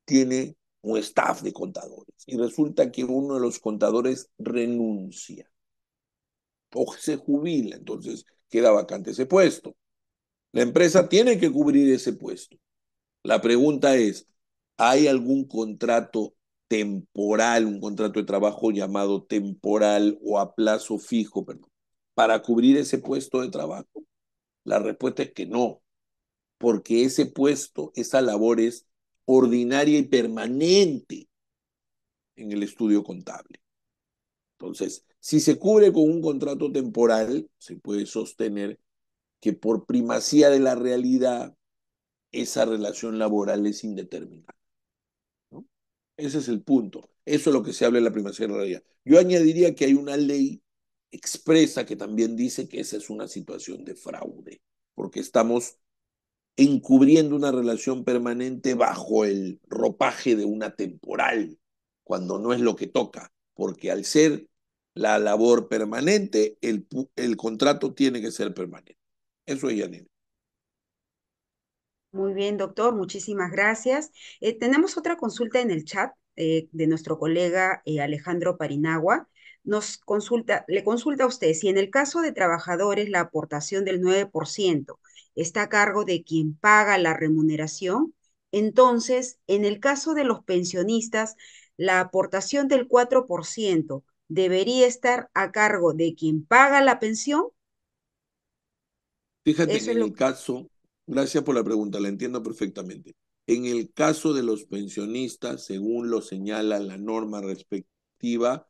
tiene un staff de contadores y resulta que uno de los contadores renuncia o se jubila, entonces queda vacante ese puesto. La empresa tiene que cubrir ese puesto. La pregunta es, ¿hay algún contrato temporal, un contrato de trabajo llamado temporal o a plazo fijo, perdón, para cubrir ese puesto de trabajo? La respuesta es que no, porque ese puesto, esa labor es ordinaria y permanente en el estudio contable. Entonces, si se cubre con un contrato temporal, se puede sostener que por primacía de la realidad, esa relación laboral es indeterminada, ¿no? Ese es el punto. Eso es lo que se habla en la primacía de la realidad. Yo añadiría que hay una ley expresa que también dice que esa es una situación de fraude, porque estamos encubriendo una relación permanente bajo el ropaje de una temporal, cuando no es lo que toca, porque al ser la labor permanente, el contrato tiene que ser permanente. Eso es, Yanine. Muy bien, doctor, muchísimas gracias. Tenemos otra consulta en el chat de nuestro colega Alejandro Parinagua. Le consulta a usted si en el caso de trabajadores la aportación del 9% está a cargo de quien paga la remuneración. Entonces, en el caso de los pensionistas, la aportación del 4% debería estar a cargo de quien paga la pensión. Fíjate Eso que es en lo el que... caso, gracias por la pregunta, la entiendo perfectamente. En el caso de los pensionistas, según lo señala la norma respectiva,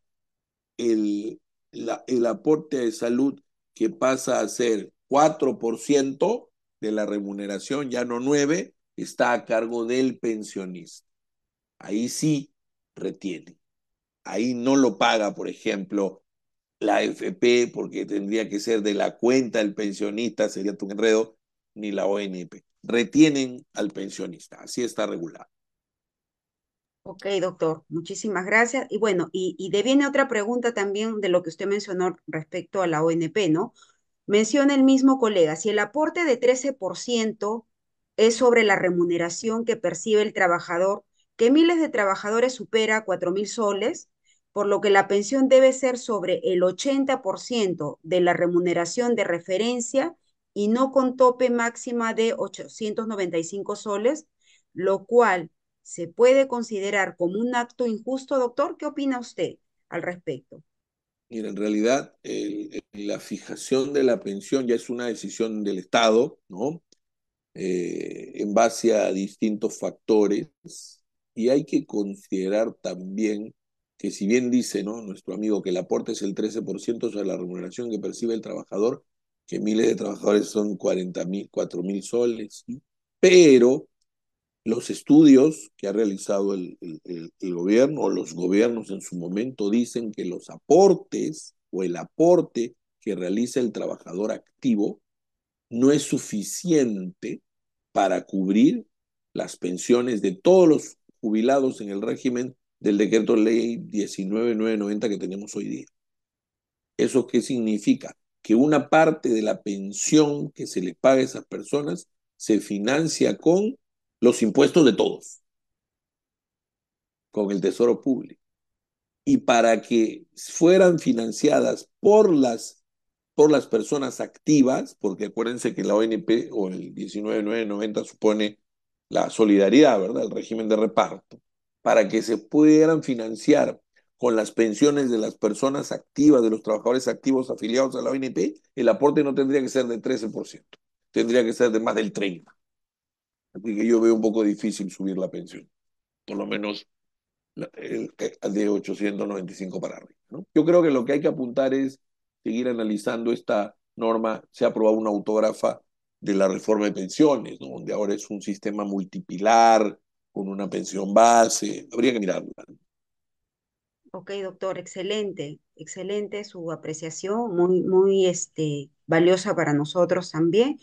el, el aporte de salud que pasa a ser 4% de la remuneración, ya no 9%, está a cargo del pensionista. Ahí sí retiene. Ahí no lo paga, por ejemplo, la AFP, porque tendría que ser de la cuenta del pensionista, sería tu enredo, ni la ONP. Retienen al pensionista, así está regulado. Ok, doctor, muchísimas gracias. Y bueno, y deviene otra pregunta también de lo que usted mencionó respecto a la ONP, ¿no? Menciona el mismo colega, si el aporte de 13% es sobre la remuneración que percibe el trabajador, que miles de trabajadores supera 4.000 soles, por lo que la pensión debe ser sobre el 80% de la remuneración de referencia y no con tope máxima de 895 soles, lo cual se puede considerar como un acto injusto, doctor. ¿Qué opina usted al respecto? Mira, en realidad, la fijación de la pensión ya es una decisión del Estado, ¿no? En base a distintos factores. Y hay que considerar también que si bien dice, ¿no?, nuestro amigo que el aporte es el 13% sobre la remuneración que percibe el trabajador, que miles de trabajadores son 40.000, 4.000 soles, ¿sí? Pero los estudios que ha realizado el gobierno o los gobiernos en su momento dicen que los aportes o el aporte que realiza el trabajador activo no es suficiente para cubrir las pensiones de todos los jubilados en el régimen del decreto ley 19.990 que tenemos hoy día. ¿Eso qué significa? Que una parte de la pensión que se le paga a esas personas se financia con los impuestos de todos, con el tesoro público. Y para que fueran financiadas por las personas activas, porque acuérdense que la ONP o el 19.990 supone la solidaridad, ¿verdad? El régimen de reparto, para que se pudieran financiar con las pensiones de las personas activas, de los trabajadores activos afiliados a la ONP, el aporte no tendría que ser de 13%, tendría que ser de más del 30%. Así que yo veo un poco difícil subir la pensión. por lo menos de 895 para arriba, ¿no? Yo creo que lo que hay que apuntar es seguir analizando esta norma. Se ha aprobado una autógrafa de la reforma de pensiones, ¿no? Donde ahora es un sistema multipilar, con una pensión base. Habría que mirarla. Ok, doctor, excelente, excelente su apreciación, muy valiosa para nosotros también.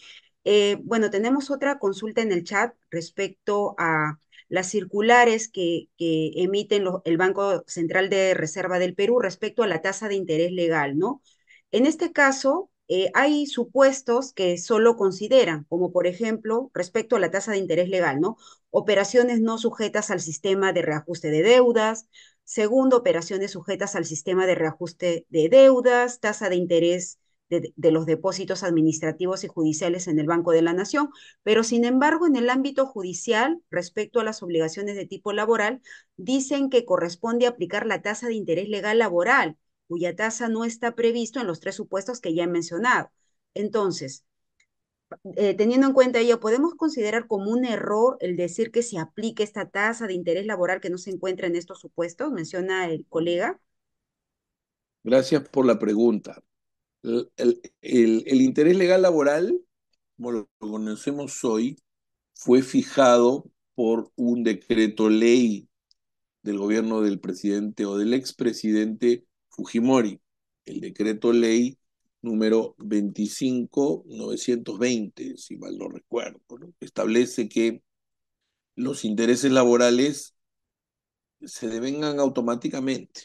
Bueno, tenemos otra consulta en el chat respecto a las circulares que emiten el Banco Central de Reserva del Perú respecto a la tasa de interés legal, ¿no? En este caso, hay supuestos que solo consideran, como por ejemplo, respecto a la tasa de interés legal, ¿no? Operaciones no sujetas al sistema de reajuste de deudas. Segundo, operaciones sujetas al sistema de reajuste de deudas, tasa de interés de los depósitos administrativos y judiciales en el Banco de la Nación, pero sin embargo, en el ámbito judicial, respecto a las obligaciones de tipo laboral, dicen que corresponde aplicar la tasa de interés legal laboral, cuya tasa no está previsto en los tres supuestos que ya he mencionado. Entonces, teniendo en cuenta ello, ¿podemos considerar como un error el decir que se aplique esta tasa de interés laboral que no se encuentra en estos supuestos? Menciona el colega. Gracias por la pregunta. El interés legal laboral, como lo conocemos hoy, fue fijado por un decreto ley del gobierno del presidente o del expresidente Fujimori, el decreto ley número 25.920, si mal no recuerdo, ¿no? Establece que los intereses laborales se devengan automáticamente,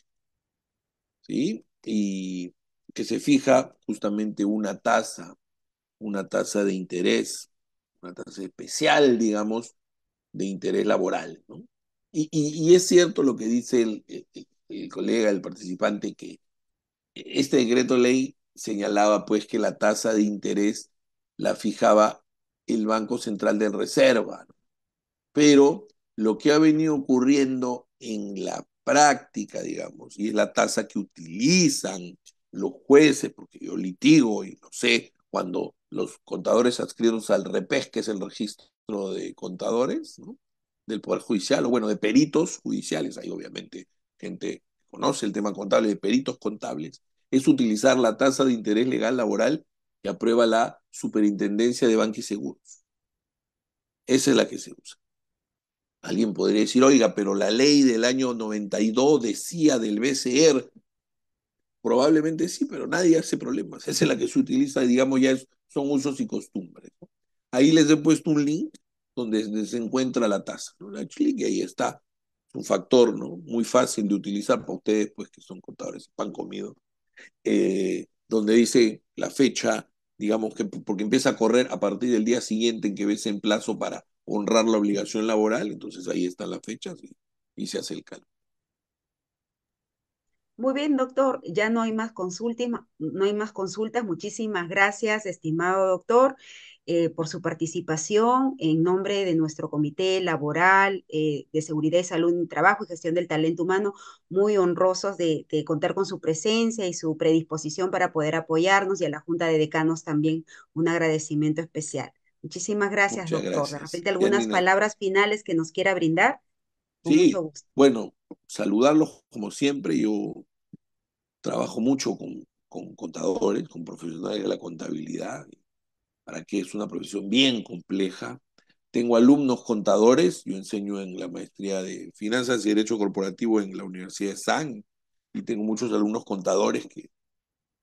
¿sí? Y que se fija justamente una tasa de interés, una tasa especial, digamos, de interés laboral, ¿no? Y es cierto lo que dice el colega, el participante, que este decreto ley señalaba pues que la tasa de interés la fijaba el Banco Central de Reserva, ¿no? Pero lo que ha venido ocurriendo en la práctica, digamos, y es la tasa que utilizan los jueces, porque yo litigo y lo sé, cuando los contadores adscritos al REPES, que es el registro de contadores, ¿no? Del Poder Judicial, o bueno, de peritos judiciales, hay obviamente gente que conoce el tema contable, de peritos contables, es utilizar la tasa de interés legal laboral que aprueba la Superintendencia de Banca y Seguros. Esa es la que se usa. Alguien podría decir, oiga, pero la ley del año 92 decía del BCR. Probablemente sí, pero nadie hace problemas. Esa es la que se utiliza, digamos, son usos y costumbres, ¿no? Ahí les he puesto un link donde se encuentra la tasa, ¿no? Le he hecho clic y ahí está. Es un factor, ¿no? Muy fácil de utilizar para ustedes, pues, que son contadores, pan comido. Donde dice la fecha, digamos que porque empieza a correr a partir del día siguiente en que ves en plazo para honrar la obligación laboral, entonces ahí están las fechas y se hace el cálculo. Muy bien, doctor. Ya no hay más consultas, no hay más consultas. Muchísimas gracias, estimado doctor, por su participación en nombre de nuestro Comité Laboral de Seguridad y Salud en el Trabajo y Gestión del Talento Humano. Muy honrosos de contar con su presencia y su predisposición para poder apoyarnos, y a la Junta de Decanos también un agradecimiento especial. Muchísimas gracias, Muchas doctor. De gracias. repente, algunas Yanina, palabras finales que nos quiera brindar, con mucho sí, gusto. bueno, saludarlos como siempre. Yo trabajo mucho con contadores, con profesionales de la contabilidad, para que es una profesión bien compleja. Tengo alumnos contadores, yo enseño en la maestría de Finanzas y Derecho Corporativo en la Universidad de San, y tengo muchos alumnos contadores que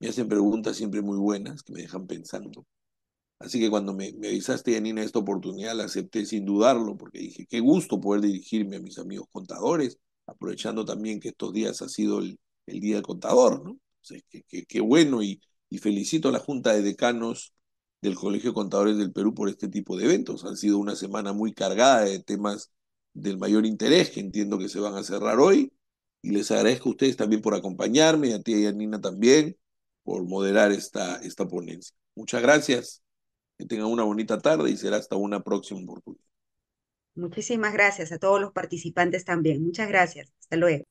me hacen preguntas siempre muy buenas, que me dejan pensando. Así que cuando me avisaste, Janina, esta oportunidad, la acepté sin dudarlo, porque dije, qué gusto poder dirigirme a mis amigos contadores, aprovechando también que estos días ha sido el Día del Contador, ¿no? Entonces, qué bueno, y felicito a la Junta de Decanos del Colegio de Contadores del Perú por este tipo de eventos. Han sido una semana muy cargada de temas del mayor interés, que entiendo que se van a cerrar hoy, y les agradezco a ustedes también por acompañarme, y a ti y a Nina también, por moderar esta ponencia. Muchas gracias. Que tengan una bonita tarde y será hasta una próxima oportunidad. Muchísimas gracias a todos los participantes también. Muchas gracias. Hasta luego.